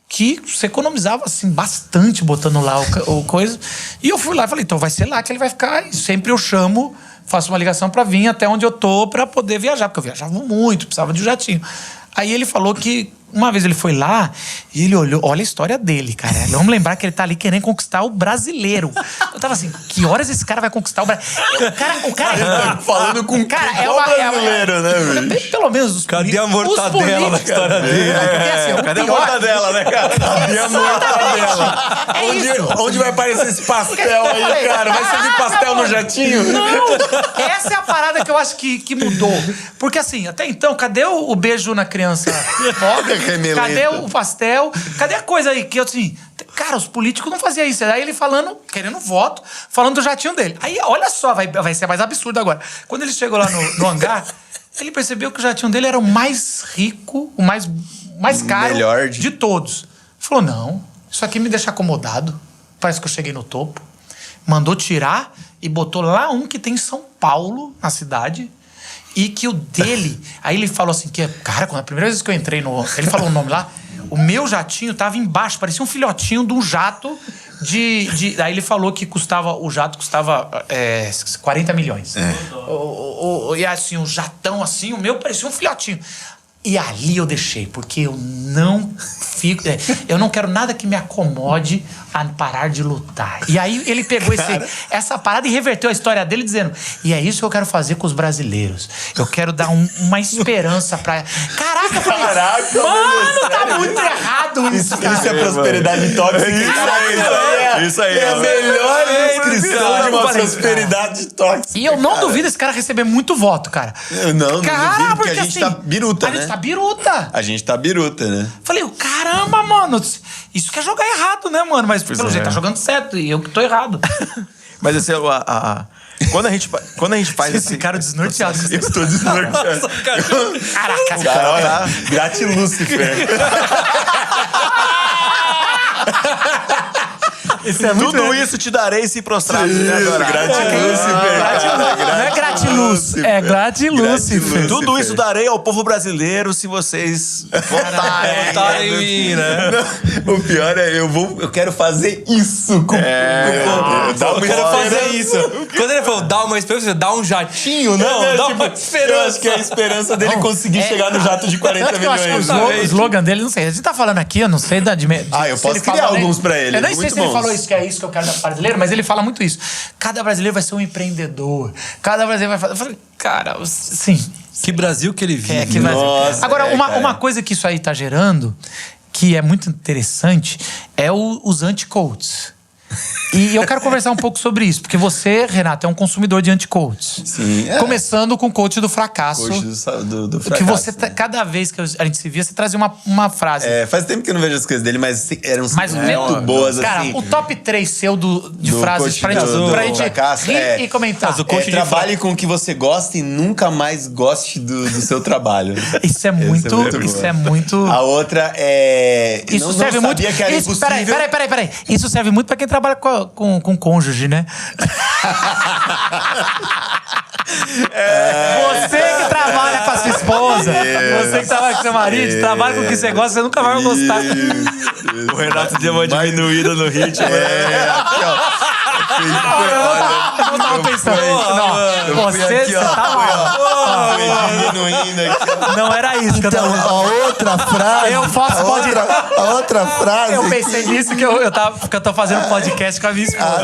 que você economizava, assim, bastante botando lá o coisa. E eu fui lá e falei, então vai ser lá que ele vai ficar. E sempre eu chamo, faço uma ligação pra vir até onde eu tô pra poder viajar, porque eu viajava muito, precisava de um jatinho. Aí ele falou que uma vez ele foi lá e ele olhou, olha a história dele, cara. Vamos lembrar que ele tá ali querendo conquistar o brasileiro. Eu tava assim, que horas esse cara vai conquistar o brasileiro? O cara falando com cara, brasileiro, né, bicho? pelo menos os Cadê a mortadela na história dele? Cadê a mortadela, né, cara? Cadê a mortadela? Onde vai aparecer esse pastel aí, cara? Vai servir pastel no jatinho? Não! Essa é a parada que eu acho que mudou. Porque assim, até então, cadê o beijo na criança pobre? Cadê o pastel? Cadê a coisa aí que eu assim... Cara, os políticos não faziam isso. Aí ele falando, querendo voto, falando do jatinho dele. Aí, olha só, vai ser mais absurdo agora. Quando ele chegou lá no hangar, ele percebeu que o jatinho dele era o mais rico, o mais caro de todos. Ele falou, não, isso aqui me deixa acomodado. Parece que eu cheguei no topo. Mandou tirar e botou lá um que tem em São Paulo, na cidade. E que o dele... Aí ele falou assim, que cara, quando a primeira vez que eu entrei no... Ele falou o nome lá. O meu jatinho tava embaixo, parecia um filhotinho de um jato Aí ele falou que o jato custava 40 milhões. E assim, um jatão assim, o meu parecia um filhotinho. E ali eu deixei, porque eu não fico... eu não quero nada que me acomode a parar de lutar. E aí ele pegou essa parada e reverteu a história dele dizendo, e é isso que eu quero fazer com os brasileiros. Eu quero dar uma esperança pra... Caraca, mano, tá muito errado isso, cara. Isso é prosperidade tóxica. Isso aí. É a melhor descrição de uma prosperidade tóxica. E eu não duvido esse cara receber muito voto, cara. Eu não duvido, porque a gente assim, tá biruta, né? A gente tá biruta. A gente tá biruta, né? Falei, caramba, mano, isso quer jogar errado, né, mano? Mas pelo jeito tá jogando certo e eu que tô errado. Mas assim, quando a gente faz esse cara desnorteado. Eu tô desnorteado. Caraca, cara. Gratilúcifer. Esse Isso é muito... Tudo isso te darei se prostrados me adorar. Não é gratiluz, é gratilúcifer. Tudo isso darei ao povo brasileiro se vocês votarem em mim, né? O pior é, eu quero fazer isso com o povo. Eu quero fazer isso. Quando ele falou, dá uma esperança, dá um jatinho, não, dá uma esperança. Eu acho que é a esperança dele conseguir chegar no jato de 40 Eu acho que milhões. o slogan dele, não sei. A gente tá falando aqui, eu não sei eu posso criar alguns pra ele. Eu nem sei muito se ele bons. falou isso, que é isso que eu quero da brasileiro, mas ele fala muito isso. Cada brasileiro vai ser um empreendedor. Cada brasileiro vai fazer. Eu falei, cara, sim. Que Brasil que ele vive. Que vai ser. Nossa, Agora, cara. uma coisa que isso aí tá gerando, que é muito interessante, é os anti-coaches. E eu quero conversar um pouco sobre isso, porque você, Renato, é um consumidor de anti-coaches. Sim. Começando com o coach do fracasso. Coach do fracasso. Que você, cada vez que a gente se via, você trazia uma frase. Faz tempo que eu não vejo as coisas dele, mas eram Mas muito boas, cara, assim. o top 3 seu de Do frases coach pra gente, do pra gente fracasso, rir e comentar. Mas o coach de Trabalhe com o que você gosta e nunca mais goste do seu trabalho. Isso é muito... Isso é muito... A outra é... Isso não serve muito... sabia que era Isso, impossível. peraí. Isso serve muito pra quem trabalha com cônjuge, né? Você que trabalha com a sua esposa, você que trabalha com seu marido, trabalha com o que você gosta, você nunca vai gostar. O Renato deu uma diminuída no ritmo. Aqui, ó. Eu não tava pensando. Não, você tá mal. Diminuindo aqui. Não era isso que eu tava Então, a outra frase... Eu faço A outra frase... Eu pensei nisso que eu tô fazendo podcast com a minha esposa.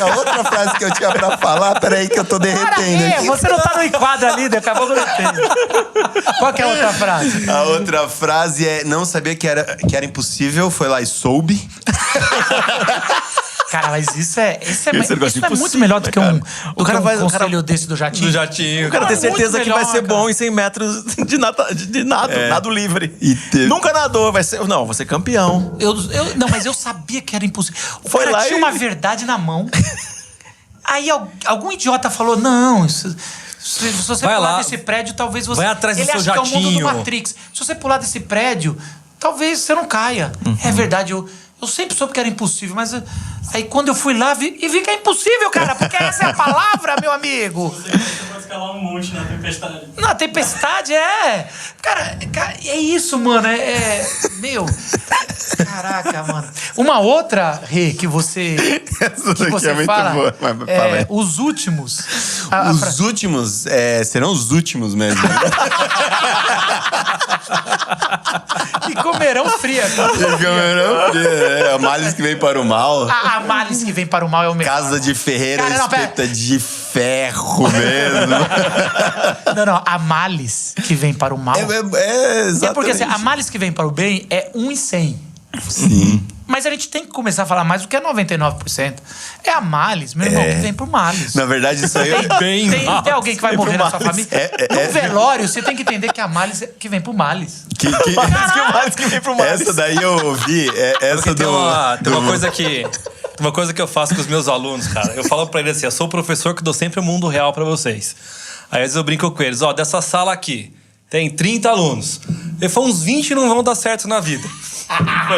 A outra frase que eu tinha pra falar, peraí que eu tô derretendo aqui. Você não tá no enquadro ali, acabou derretendo. Qual que é a outra frase? A outra frase é: não sabia que era impossível, foi lá e soube. Cara, mas isso é negócio muito impossível, melhor do que um, O cara vai- conselho desse do Jatinho. Do jatinho. O cara tem Muito certeza que melhor, vai ser cara. bom em 100 metros de nado livre. E teve- Nunca nadou, vai ser... Não, você é campeão. Não, mas eu sabia que era impossível. O Foi cara lá tinha e- uma verdade na mão. Aí algum idiota falou, não, se você Vai pular lá, desse prédio, talvez você... vai atrás do Ele seu acha que é o mundo do jatinho. Matrix. Se você pular desse prédio, talvez você não caia. É verdade, eu sempre soube que era impossível, mas aí quando eu fui lá, vi que é impossível, cara, porque essa é a palavra, meu amigo. Você pode escalar um monte na tempestade. Na tempestade, Cara, é isso, mano. Meu. Caraca, mano. Uma outra, Rê, que você. Essa Que daqui você é muito fala. boa. Mas fala aí. Os últimos. Os últimos serão os últimos mesmo. Que comerão fria. A males que vem para o mal. A males que vem para o mal é o melhor. Casa de Ferreira, Cara, não, pera. espeta de ferro mesmo. Não. A males que vem para o mal. Exatamente. É porque assim, a males que vem para o bem é 1 em 100. Sim. Mas a gente tem que começar a falar mais do que é 99%. É a males, meu irmão, que vem por males. Na verdade, isso aí... Tem alguém que vai morrer na sua família? No velório, você tem que entender que a males que vem por males. que o males que vem pro males. Essa daí eu ouvi. Essa Tem uma coisa que eu faço com os meus alunos, cara. Eu falo pra eles assim, eu sou o professor que dou sempre o mundo real pra vocês. Aí às vezes eu brinco com eles, dessa sala aqui, tem 30 alunos. Ele falou, uns 20 não vão dar certo na vida.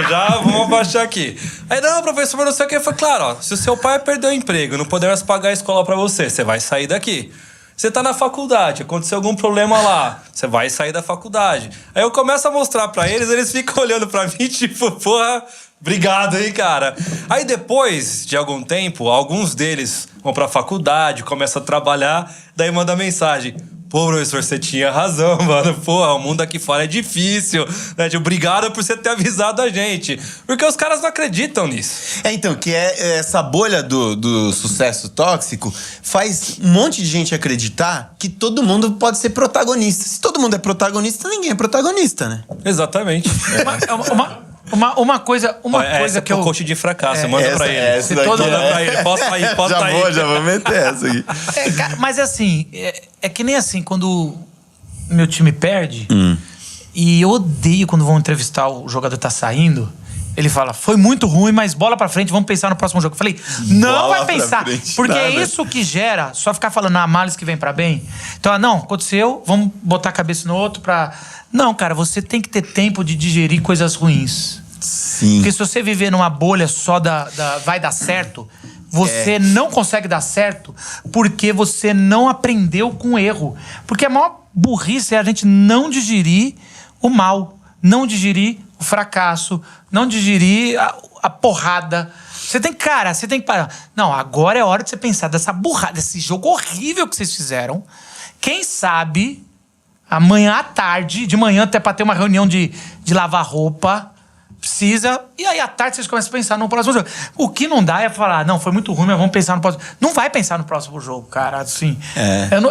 Já vamos abaixar aqui. Aí, não, professor, mas não sei o que. Eu falei, claro, se o seu pai perdeu o emprego, não puder mais pagar a escola pra você, você vai sair daqui. Você tá na faculdade, aconteceu algum problema lá, você vai sair da faculdade. Aí eu começo a mostrar pra eles, eles ficam olhando pra mim, tipo, porra, obrigado aí, cara. Aí depois de algum tempo, alguns deles vão pra faculdade, começam a trabalhar, daí manda mensagem. Pô, professor, você tinha razão, mano. Pô, o mundo aqui fora é difícil. Né? Tipo, obrigado por você ter avisado a gente. Porque os caras não acreditam nisso. Então, que essa bolha do sucesso tóxico faz um monte de gente acreditar que todo mundo pode ser protagonista. Se todo mundo é protagonista, ninguém é protagonista, né? Exatamente. Uma coisa essa que é o coach de fracasso. Manda pra ele. Essa daqui Manda pra ele. Posta aí, posta aí. Já vou meter essa aqui. Cara, mas assim, é que nem assim, quando meu time perde, e eu odeio quando vão entrevistar o jogador que tá saindo, ele fala, foi muito ruim, mas bola pra frente, vamos pensar no próximo jogo. Eu falei, não Bola vai pra pensar, frente, porque nada. é isso que gera, só ficar falando males que vem pra bem. Então, não, aconteceu, vamos botar a cabeça no outro pra... Não, cara, você tem que ter tempo de digerir coisas ruins. Sim. Porque se você viver numa bolha só da vai dar certo, você não consegue dar certo porque você não aprendeu com o erro. Porque a maior burrice é a gente não digerir o mal, não digerir o fracasso, não digerir a porrada. Você tem que parar. Não, agora é hora de você pensar dessa burrada, desse jogo horrível que vocês fizeram. Quem sabe, amanhã à tarde, de manhã até pra ter uma reunião de lavar roupa, precisa. E aí à tarde vocês começam a pensar no próximo jogo. O que não dá é falar, não, foi muito ruim, mas vamos pensar no próximo. Não vai pensar no próximo jogo, cara, assim.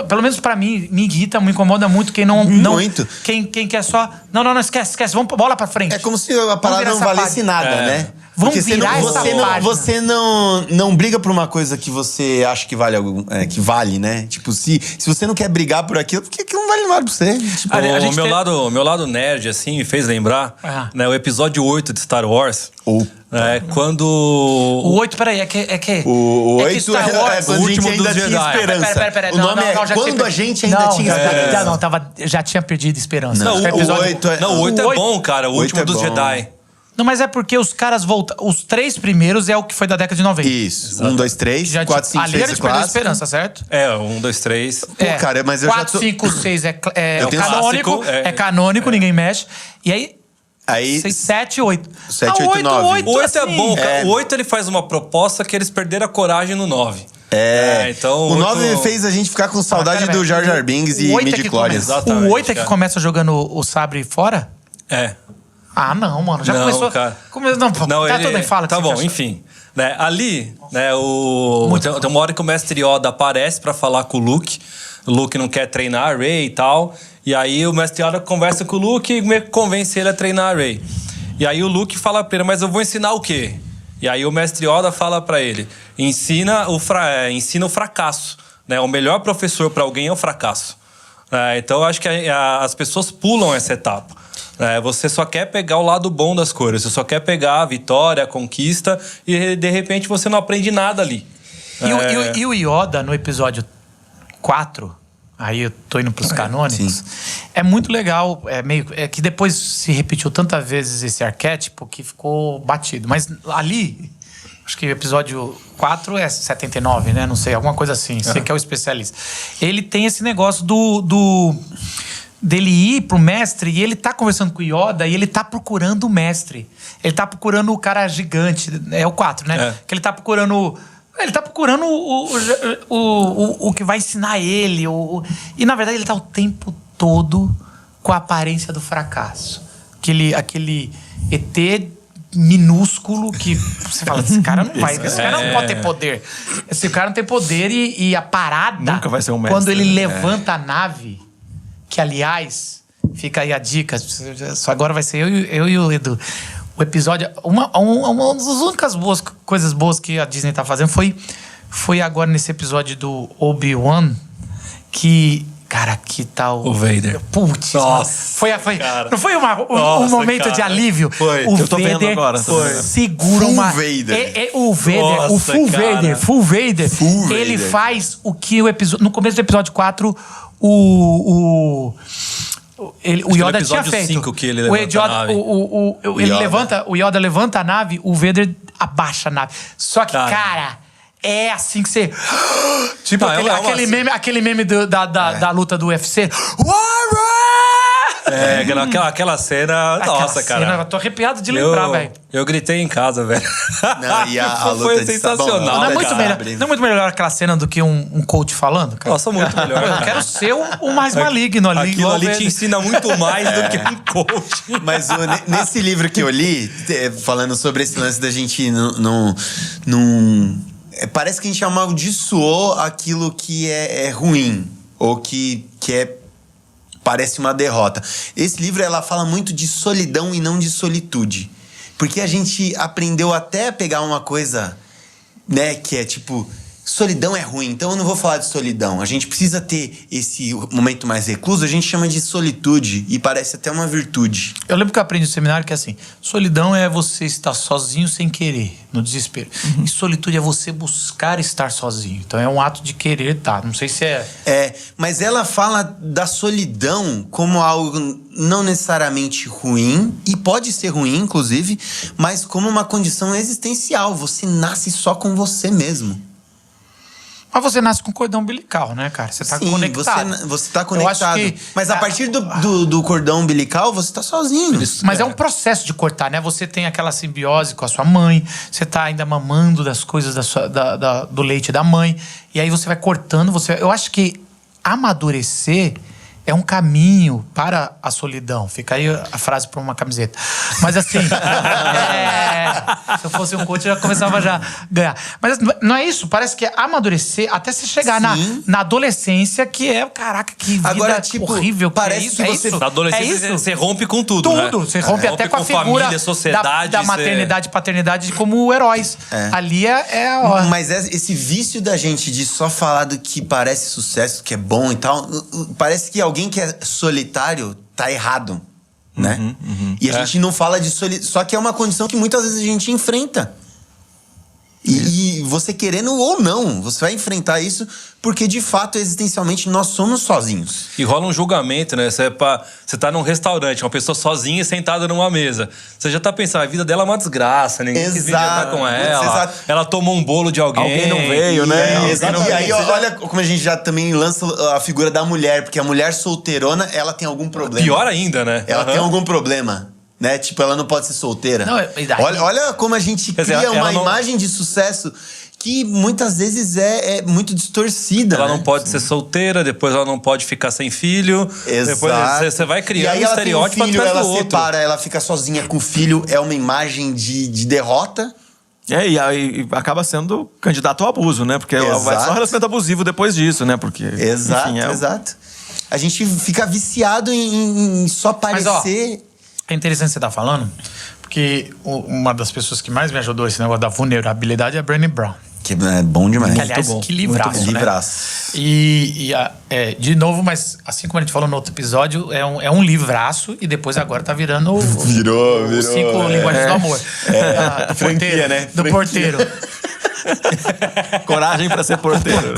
Pelo menos pra mim, me irrita, me incomoda muito quem não... Muito. Quem quer só... Não, esquece. Vamos bola pra frente. É como se a parada não valesse nada, né? Vamos Porque virar essa página. Você não briga por uma coisa que você acha que vale, né? Tipo, se você não quer brigar por aquilo, por que não vale nada pra você? Tipo, O meu lado nerd, assim, me fez lembrar, né, o episódio 8 de Star Wars. Quando... O 8, peraí, é que... O 8 Star Wars, quando o a gente último ainda dos tinha Jedi. esperança. Pera, o nome é quando a gente ainda tinha esperança. Já tinha perdido esperança. Não, Acho que o episódio... 8 é... Não, o 8 é bom, cara. O último é dos bom. Jedi. Não, mas é porque os caras voltam... Os 3 primeiros é o que foi da década de 90. Isso. 1, 2, 3, 4, 5, 6 ali eles é perderam a clássico. esperança, certo? 1, 2, 3. Pô, cara, mas eu já 4, tô... 5, 6 é Eu tenho canônico. clássico, É canônico, ninguém mexe. E aí... Aí... 6, 7, 8. 7, 8, 9. O 8 é assim, bom, cara. O 8 ele faz uma proposta que eles perderam a coragem no 9. Então... O 9 fez a gente ficar com saudade do Jar Jar Binks e midi-chlorians. Exatamente, O 8 é que cara. começa jogando o sabre fora? Ah, não, mano. Já não, começou... Cara. Não, Ele... tudo bem, fala. Tá bom, enfim. Né, ali, né, tem uma hora que o Mestre Yoda aparece pra falar com o Luke. O Luke não quer treinar a Rey e tal. E aí o Mestre Yoda conversa com o Luke e meio que convence ele a treinar a Rey. E aí o Luke fala pra ele, mas eu vou ensinar o quê? E aí o Mestre Yoda fala pra ele, ensina o fracasso. Né? O melhor professor pra alguém é o fracasso. Então eu acho que as pessoas pulam essa etapa. Você só quer pegar o lado bom das coisas. Você só quer pegar a vitória, a conquista e de repente você não aprende nada ali. E o Yoda no episódio 4, aí eu tô indo pros canônicos, é muito legal. É que depois se repetiu tantas vezes esse arquétipo que ficou batido. Mas ali, acho que o episódio 4 é 79, né? Não sei, alguma coisa assim. Você que é o especialista. Ele tem esse negócio dele ir pro mestre e ele tá conversando com o Yoda e ele tá procurando o mestre. Ele tá procurando o cara gigante. É o 4, né? Que ele tá procurando... Ele tá procurando o que vai ensinar ele. E, na verdade, ele tá o tempo todo com a aparência do fracasso. Aquele ET minúsculo que você fala, esse cara não vai... Esse cara não pode ter poder. Esse cara não tem poder e a parada... Nunca vai ser um mestre. Quando ele levanta a nave... Que, aliás, fica aí a dica. Só agora vai ser eu e o Edu. O episódio... Uma das únicas coisas boas que a Disney tá fazendo foi agora nesse episódio do Obi-Wan, que... Cara, que tal... O Vader. Putz, Nossa, não foi um momento de alívio? Foi. O Eu tô Vader vendo agora. segura Full uma... Vader. O Vader, Nossa, o Full cara. Vader. Full Vader. Ele faz o que o episódio... No começo do episódio 4, o Yoda tinha feito. 5 que ele levanta a nave. O Yoda levanta a nave, o Vader abaixa a nave. Só que, cara, é assim que você... Tipo não, aquele meme da luta do UFC. Aquela cena... Nossa, cara. Eu tô arrepiado de lembrar, velho. Eu gritei em casa, velho. Não, e a luta foi de sensacional. Não é muito cara. melhor. Não é muito melhor aquela cena do que um coach falando, cara? Nossa, muito melhor. Eu quero ser o mais maligno ali. Aquilo ali te ensina muito mais do que um coach. Mas nesse livro que eu li, falando sobre esse lance da gente não parece que a gente amaldiçoou aquilo que é ruim. Ou que parece uma derrota. Esse livro, ela fala muito de solidão e não de solitude. Porque a gente aprendeu até a pegar uma coisa, né, que é tipo... solidão é ruim, então eu não vou falar de solidão. A gente precisa ter esse momento mais recluso, a gente chama de solitude e parece até uma virtude. Eu lembro que eu aprendi no seminário que assim, solidão é você estar sozinho sem querer, no desespero. E solitude é você buscar estar sozinho. Então é um ato de querer estar. Não sei se é... Mas ela fala da solidão como algo não necessariamente ruim, e pode ser ruim, inclusive, mas como uma condição existencial. Você nasce só com você mesmo. Mas você nasce com cordão umbilical, né, cara? Você tá conectado. Você tá conectado. Eu acho que, mas a partir do cordão umbilical, você tá sozinho. Mas é um processo de cortar, né? Você tem aquela simbiose com a sua mãe, você tá ainda mamando das coisas do leite da mãe, e aí você vai cortando. Eu acho que amadurecer é um caminho para a solidão. Fica aí a frase para uma camiseta. Mas assim, se eu fosse um coach, eu já começava já a ganhar. Mas não é isso. Parece que é amadurecer até você chegar na adolescência, que é, caraca, que vida agora, tipo, horrível. parece que você... Na adolescência, você rompe com tudo, né? Você rompe até com a figura família, sociedade, da maternidade e paternidade como heróis. Ali Mas esse vício da gente de só falar do que parece sucesso, que é bom e tal, parece que alguém que é solitário tá errado, né? E a gente não fala de solidão, só que é uma condição que muitas vezes a gente enfrenta. E você querendo ou não, você vai enfrentar isso porque, de fato, existencialmente, nós somos sozinhos. E rola um julgamento, né? Você tá num restaurante, uma pessoa sozinha sentada numa mesa. Você já tá pensando, a vida dela é uma desgraça, ninguém quis vir jantar com ela. Exato. Ela tomou um bolo de alguém. Alguém não veio, né? Exato. E aí, olha como a gente já também lança a figura da mulher, porque a mulher solteirona, ela tem algum problema. Pior ainda, né? Ela tem algum problema. Né? Tipo, ela não pode ser solteira. Não, olha como a gente cria uma imagem de sucesso que muitas vezes é muito distorcida. Ela né? não pode ser solteira, depois ela não pode ficar sem filho. Exato. Depois você vai criando um estereótipo atrás do outro. Ela separa, ela fica sozinha com o filho, é uma imagem de derrota. E aí acaba sendo candidato ao abuso, né? Porque vai só relacionamento abusivo depois disso, né? Porque, exato, enfim, exato. A gente fica viciado em só parecer... Mas, é interessante você estar falando, porque uma das pessoas que mais me ajudou esse negócio da vulnerabilidade é a Brené Brown. Que é bom demais. Que, aliás, que livraço, né? Livraço. De novo, mas assim como a gente falou no outro episódio, é um livraço e depois agora tá virando Virou. 5 linguagens do amor. Do porteiro, né? Do porteiro. Coragem para ser porteiro.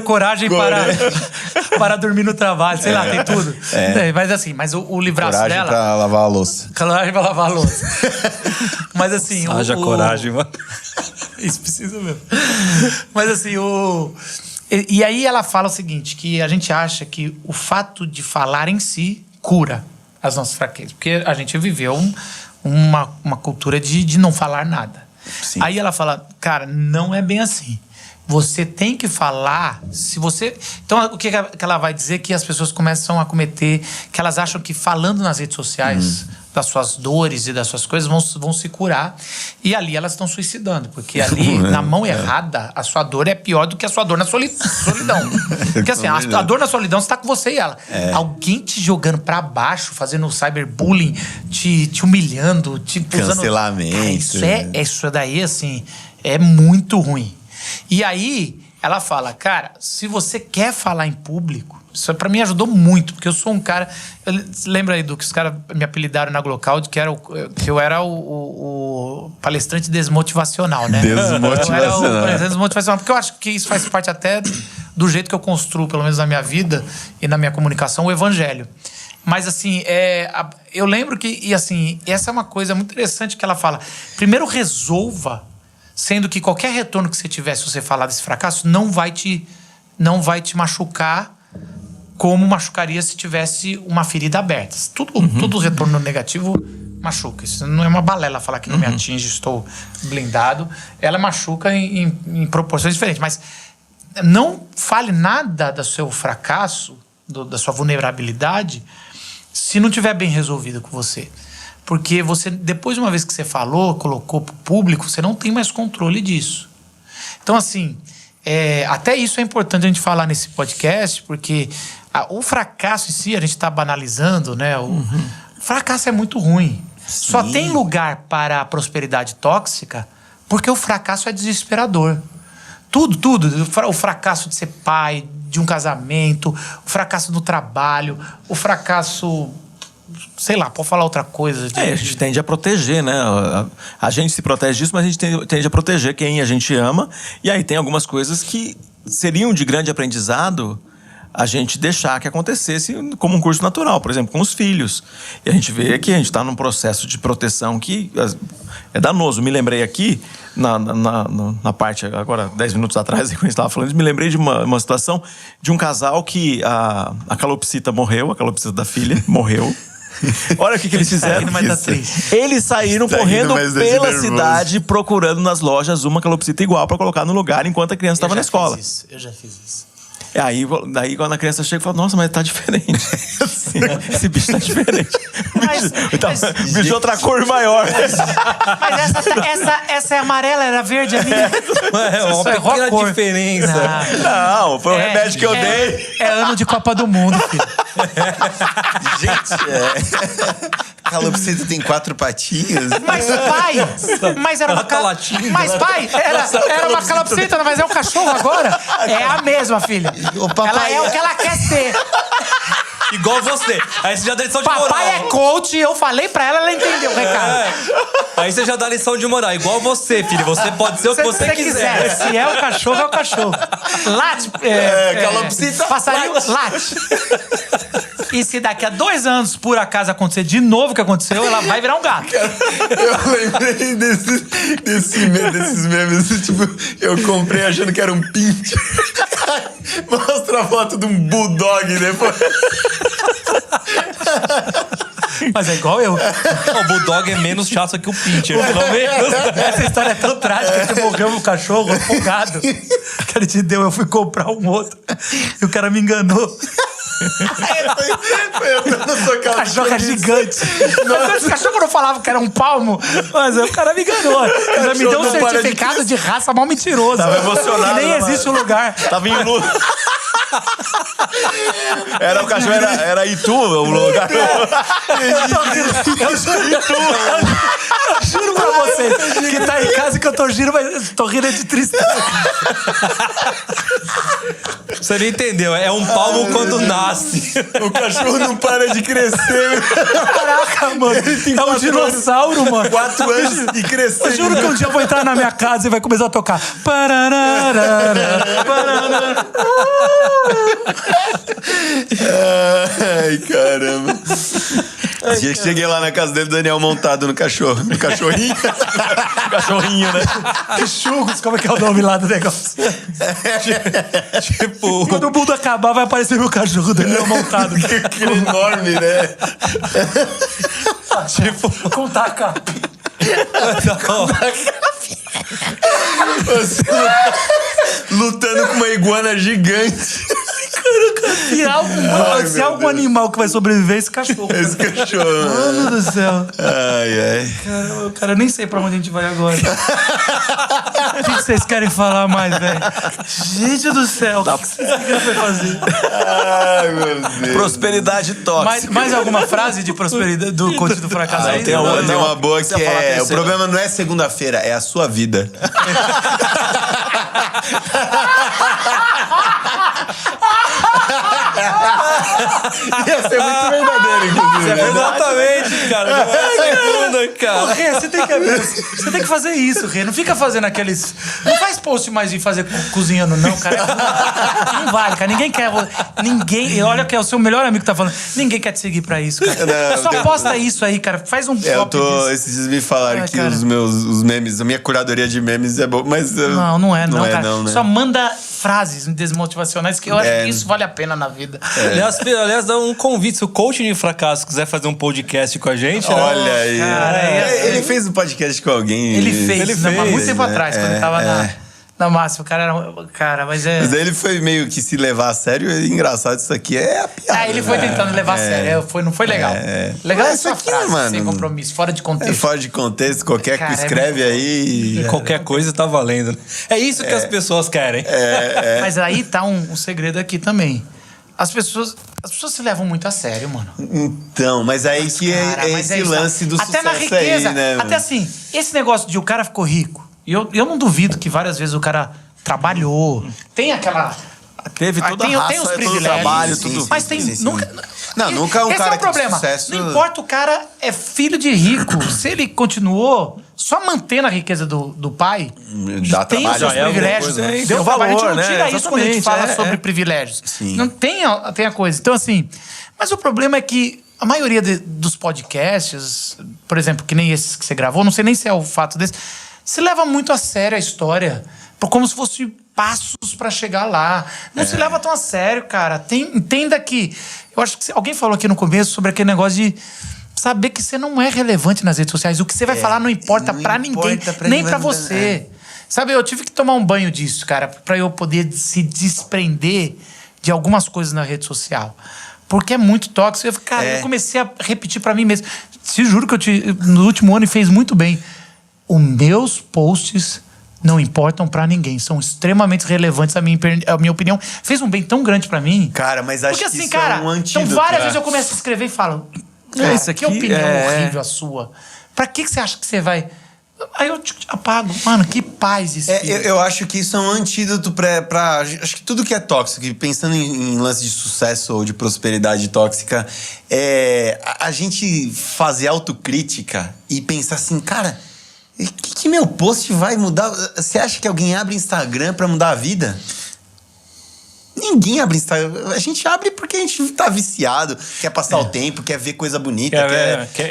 Coragem para dormir no trabalho. Sei lá, tem tudo. Mas assim, o livraço coragem dela... pra lavar a louça. Coragem pra lavar a louça. Mas assim... Haja coragem, mano. Isso precisa mesmo. Mas assim, E aí ela fala o seguinte, que a gente acha que o fato de falar em si cura as nossas fraquezas. Porque a gente viveu uma cultura de não falar nada. Sim. Aí ela fala, cara, não é bem assim. Você tem que falar, se você... Então, o que ela vai dizer? Que as pessoas começam a cometer... Que elas acham que falando nas redes sociais das suas dores e das suas coisas vão se curar. E ali elas estão suicidando. Porque ali, na mão errada, a sua dor é pior do que a sua dor na solidão. Porque assim, a dor na solidão está com você e ela. Alguém te jogando pra baixo, fazendo cyberbullying, te humilhando, cancelamento. Isso daí, assim, é muito ruim. E aí, ela fala, cara, se você quer falar em público, isso pra mim ajudou muito, porque eu sou um cara... Lembra aí do que os caras me apelidaram na Glocaldi, que eu era o palestrante desmotivacional, né? Desmotivacional. Eu era o palestrante desmotivacional, porque eu acho que isso faz parte até do jeito que eu construo, pelo menos na minha vida e na minha comunicação, o evangelho. Mas assim, eu lembro que, e assim, essa é uma coisa muito interessante que ela fala. Primeiro resolva, sendo que qualquer retorno que você tiver, se você falar desse fracasso, não vai te machucar como machucaria se tivesse uma ferida aberta. Todo retorno negativo machuca. Isso não é uma balela falar que não me atinge, estou blindado. Ela machuca em proporções diferentes. Mas não fale nada do seu fracasso, da sua vulnerabilidade, se não estiver bem resolvido com você. Porque você, depois de uma vez que você falou, colocou para o público, você não tem mais controle disso. Então, assim, até isso é importante a gente falar nesse podcast, porque o fracasso em si, a gente está banalizando, né? O fracasso é muito ruim. Sim. Só tem lugar para a prosperidade tóxica porque o fracasso é desesperador. Tudo. O fracasso de ser pai, de um casamento, o fracasso no trabalho, o fracasso... Sei lá, pode falar outra coisa. A gente tende a proteger, né? A gente se protege disso, mas a gente tende a proteger quem a gente ama. E aí tem algumas coisas que seriam de grande aprendizado a gente deixar que acontecesse como um curso natural, por exemplo, com os filhos. E a gente vê que a gente está num processo de proteção que é danoso. Me lembrei aqui, na parte, agora, 10 minutos atrás, quando a gente estava falando, me lembrei de uma situação de um casal que a calopsita morreu, a calopsita da filha morreu. Olha o que eles fizeram. Eles saíram correndo pela cidade procurando nas lojas uma calopsita igual para colocar no lugar enquanto a criança estava na escola. Eu já fiz isso. Daí quando a criança chega, fala: nossa, mas tá diferente. Esse bicho tá diferente. O bicho de outra cor maior. Mas essa é amarela, era verde, a minha. É uma pequena diferença. Não, foi o remédio que eu dei. É ano de Copa do Mundo, filho. Gente, calopsita tem 4 patinhas. Mas era uma calopsita. Mas pai, era uma calopsita, mas é um cachorro agora? É a mesma, filha. Ela é o que ela quer ser. Igual você. Aí você já dá lição de moral. Papai é coach e eu falei pra ela entendeu o recado. Aí você já dá lição de moral. Igual você, filho. Você pode ser o que você quiser. Se é o cachorro, é o cachorro. Late. Calopsita. Passarinho, late. E se daqui a 2 anos, por acaso, acontecer de novo o que aconteceu, ela vai virar um gato. Eu lembrei desses memes. Tipo, eu comprei achando que era um pincher. Mostra a foto de um bulldog depois. Mas é igual eu. O bulldog é menos chato que o pincher, pelo menos. Essa história é tão trágica que morreu um cachorro afogado. Que ele te deu, eu fui comprar um outro. E o cara me enganou. Foi eu na sua casa. O cachorro é gigante. Esse cachorro não falava que era um palmo, mas o cara me enganou. Ele me deu um certificado de raça mal mentiroso. Tava emocionado. Que nem existe o lugar. Tava em luto. Era o cachorro, era Itu o lugar. Eu juro pra vocês que tá em casa que eu tô rindo, mas tô rindo de tristeza. Você não entendeu. É um palmo quando nasce. O cachorro não para de crescer. Caraca, mano. É um dinossauro, mano. 4 anos e crescendo. Eu juro que um dia eu vou entrar na minha casa e vai começar a tocar. Pararara, pararara. Ai, caramba. O dia que cheguei lá na casa dele, o Daniel montado no cachorro. No cachorrinho. Cachorrinho, né? Churros, como é que é o nome lá do negócio? Tipo... Quando o mundo acabar, vai aparecer meu cachorro, Daniel montado. Aquele enorme, né? Tipo, com taca. Você lutando com uma iguana gigante. Se há algum animal que vai sobreviver, esse cachorro. Esse cachorro. Mano do céu. Ai. Cara, eu nem sei pra onde a gente vai agora. O que vocês querem falar mais, velho? Gente do céu, o que vocês querem fazer? Ai, meu Deus. Prosperidade tóxica. Mais alguma frase de prosperidade do coach do fracasso aí? Tem uma boa que é... O terceira. problema não é segunda-feira, é a sua vida. Ia ser muito verdadeiro, inclusive. Exatamente, cara. Segunda, cara. Ô, Rê, você tem que fazer isso, Rê. Não fica fazendo aqueles... Não faz post mais de fazer cozinhando, não, cara. Não vale, cara. Ninguém quer... Olha que é o seu melhor amigo que tá falando. Ninguém quer te seguir pra isso, cara. Não, só posta isso aí, cara. Faz um copy disso. Esses dias me falaram que cara. os memes, a minha curadoria de memes é boa, mas... Não é, cara. Não, né? Só manda frases desmotivacionais que eu acho que isso vale a pena na vida. Aliás, dá um convite. Se o coaching de fracasso quiser fazer um podcast com a gente... Olha aí. Cara, ele fez um podcast com alguém. Ele fez, mas muito tempo né? atrás, quando ele tava na máxima. O cara era... Cara, mas é... Mas aí ele foi meio que se levar a sério. E engraçado, isso aqui é a piada. ele foi tentando levar a sério. Não foi legal. Legal Mas é sua isso aqui, frase, mano, sem compromisso, fora de contexto. Fora de contexto, qualquer Cara, que escreve aí... Qualquer coisa tá valendo. Né? É isso que as pessoas querem. Mas aí tá um segredo aqui também. As pessoas se levam muito a sério, mano. Então, mas aí que Cara, é mas esse isso, lance do até sucesso na riqueza, aí, né? até assim, esse negócio de o cara ficou rico. E eu não duvido que várias vezes o cara trabalhou, tem aquela... Teve toda tem, a raça, tem os todo o privilégios, trabalho, tudo. mas tem nunca. Não, nunca um esse cara é o que problema. sucesso- Não importa, o cara é filho de rico. Se ele continuou só mantendo a riqueza do pai, Dá tem trabalho, os seus já é alguma privilégios. coisa, né? Deu Tem um trabalho. A gente valor, não tira né? isso quando a gente Exatamente, fala sobre privilégios. Sim. Não tem a coisa. Então, assim, mas o problema é que a maioria dos podcasts, por exemplo, que nem esses que você gravou, não sei nem se é o fato desse, se leva muito a sério a história, como se fosse passos pra chegar lá. Não se leva tão a sério, cara. Entenda que... Eu acho que alguém falou aqui no começo sobre aquele negócio de saber que você não é relevante nas redes sociais. O que você vai falar não importa não pra importa ninguém, pra nem ninguém, pra você. Sabe, eu tive que tomar um banho disso, cara, pra eu poder se desprender de algumas coisas na rede social. Porque é muito tóxico. Eu comecei a repetir pra mim mesmo. Te juro que no último ano fez muito bem. Os meus posts não importam pra ninguém. São extremamente relevantes, a minha opinião. Fez um bem tão grande pra mim. Cara, mas acho Porque que assim, isso cara, é um antídoto. então várias vezes eu começo a escrever e falo... Cara, isso que aqui opinião é- horrível a sua. Pra que você acha que você vai... Aí eu apago. Mano, que paz isso. Eu acho que isso é um antídoto pra acho que tudo que é tóxico, e pensando em lance de sucesso ou de prosperidade tóxica, a gente fazer autocrítica e pensar assim, cara, que meu post vai mudar? Você acha que alguém abre Instagram pra mudar a vida? Ninguém abre Instagram. A gente abre porque a gente tá viciado, quer passar o tempo, quer ver coisa bonita,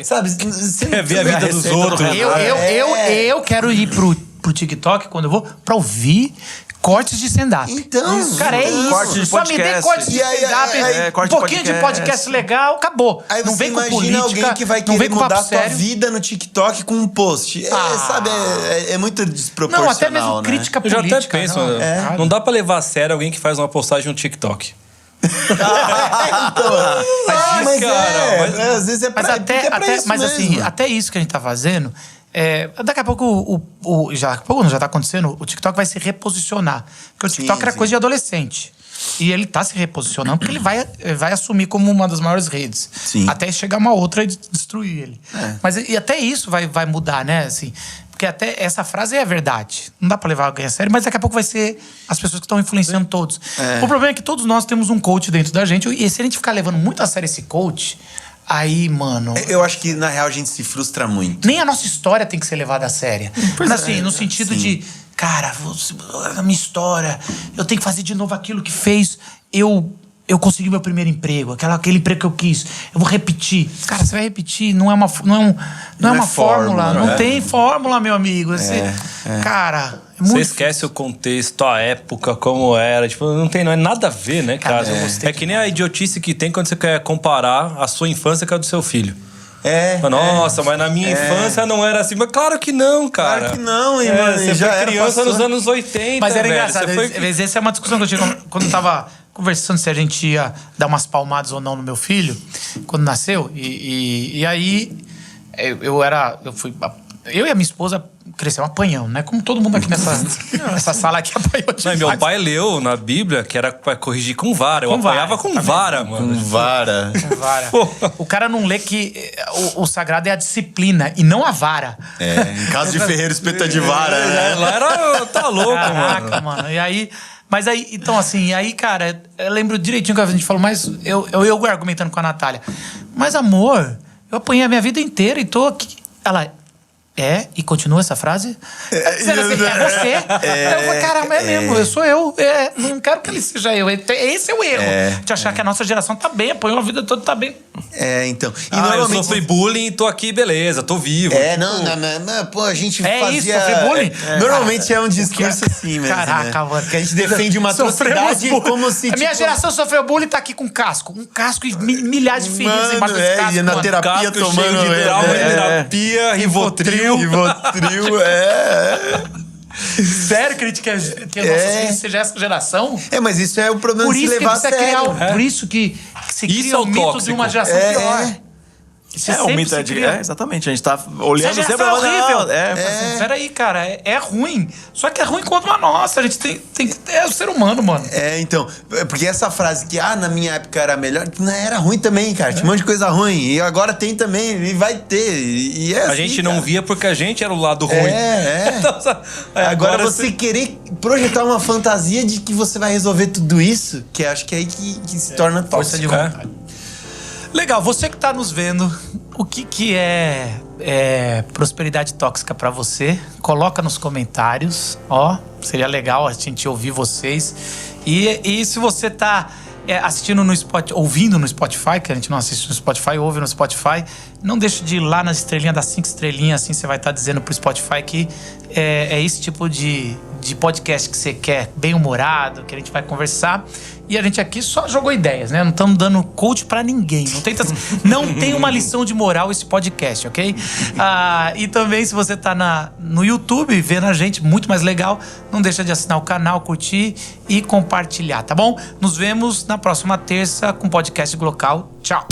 sabe? Você Quer ver a vida dos receita do outros. Renato. Eu quero ir pro TikTok quando eu vou pra ouvir cortes de stand-up. Então, cara, é isso. corte de Só me dê podcast. cortes de E aí, stand-up, corte um de pouquinho de podcast. podcast legal, acabou. Aí não você vem com imagina política, alguém que vai não querer vem com mudar a papo sua sério. vida no TikTok com um post. Sabe, é muito desproporcional, Não, até mesmo né? crítica Eu já política. até penso, não. não dá pra levar a sério alguém que faz uma postagem no TikTok. Mas cara, às vezes é pra, Mas porque é pra isso mas mesmo. assim, até isso que a gente tá fazendo, daqui a pouco já tá acontecendo, o TikTok vai se reposicionar. Porque o TikTok era sim. coisa de adolescente. E ele tá se reposicionando porque ele vai assumir como uma das maiores redes. Sim. Até chegar uma outra e destruir ele. Mas e até isso vai mudar, né? Assim, porque até essa frase é verdade. Não dá pra levar alguém a sério, mas daqui a pouco vai ser as pessoas que estão influenciando todos. O problema é que todos nós temos um coach dentro da gente. E se a gente ficar levando muito a sério esse coach, aí, mano... Eu acho que, na real, a gente se frustra muito. Nem a nossa história tem que ser levada a sério. Mas assim, no sentido de... Cara, a minha história... Eu tenho que fazer de novo aquilo que fez eu consegui meu primeiro emprego. Aquele emprego que eu quis. Eu vou repetir. Cara, você vai repetir. Não é uma fórmula. fórmula, Não né? tem fórmula, meu amigo. Cara, é Você muito... esquece o contexto, a época, como era. Tipo, não é nada a ver, né, cara? É que nem a idiotice que tem quando você quer comparar a sua infância com a do seu filho. Nossa, mas na minha infância não era assim. Mas claro que não, cara. Claro que não, hein, mano. Você Já foi era, criança passou. nos anos 80, Mas era velho. engraçado. Você foi... Essa é uma discussão que eu tive quando eu tava conversando se a gente ia dar umas palmadas ou não no meu filho, quando nasceu. E aí, eu e a minha esposa crescemos apanhando, né? Como todo mundo aqui nessa sala aqui apanhou. Não, meu pai leu na Bíblia que era pra corrigir com vara. Eu Com vara, apanhava com tá vara, mano. Vara. Vara. Pô. O cara não lê que o sagrado é a disciplina e não a vara. Em casa de ferreiro, espeta de vara, né? Lá era... Tá louco, Caraca, mano. mano. E aí... Mas aí, então assim, cara, eu lembro direitinho que a gente falou, mas eu argumentando com a Natália. Mas amor, eu apanhei a minha vida inteira e tô aqui. Ela... E continua essa frase? Dizendo assim, é você. Eu falei, caramba, é mesmo, sou eu. Não quero que ele seja eu. Esse é o erro. De achar que a nossa geração tá bem, apanhou a vida toda, tá bem. Então. E Eu normalmente... sofri bullying e tô aqui, beleza, tô vivo. Pô, a gente É fazia... isso, sofrer bullying? Normalmente é um discurso assim mesmo, Caraca, né? mano. Que a gente defende uma atrocidade como se... A minha tipo, geração sofreu bullying e tá aqui com casco. Um casco e milhares de feridas Mano, embaixo desse casco. e na mano. terapia Casco tomando... cheio de trauma, terapia, Rivotril. Rivotril, Sério que a gente quer que a nossa gente seja essa geração? mas isso é o problema Por de se isso que levar a precisa sério. criar por isso que se Isso cria é o o mito de tóxico. uma geração pior. Você o sempre mito se cria. exatamente. A gente tá olhando Seja sempre. essa horrível. Assim, Peraí, cara, é ruim. Só que é ruim quanto a nossa. A gente tem é o ser humano, mano. Então, porque essa frase que, na minha época era melhor, não era ruim também, cara. Tinha um monte de coisa ruim. E agora tem também, e vai ter. E é A assim, gente não cara. via porque a gente era o lado ruim. Então, agora você querer projetar uma fantasia de que você vai resolver tudo isso, que acho que é aí que se torna Força de tóxico. vontade. Legal, você que tá nos vendo, o que é prosperidade tóxica pra você? Coloca nos comentários, seria legal a gente ouvir vocês. E se você tá assistindo no Spotify, ouvindo no Spotify, que a gente não assiste no Spotify, ouve no Spotify, não deixe de ir lá nas estrelinhas, das 5 estrelinhas, assim você vai estar dizendo pro Spotify que é esse tipo de podcast que você quer, bem-humorado, que a gente vai conversar. E a gente aqui só jogou ideias, né? Não estamos dando coach pra ninguém. Não tem uma lição de moral esse podcast, ok? E também, se você tá no YouTube vendo a gente, muito mais legal, não deixa de assinar o canal, curtir e compartilhar, tá bom? Nos vemos na próxima terça com o podcast Glocal. Tchau!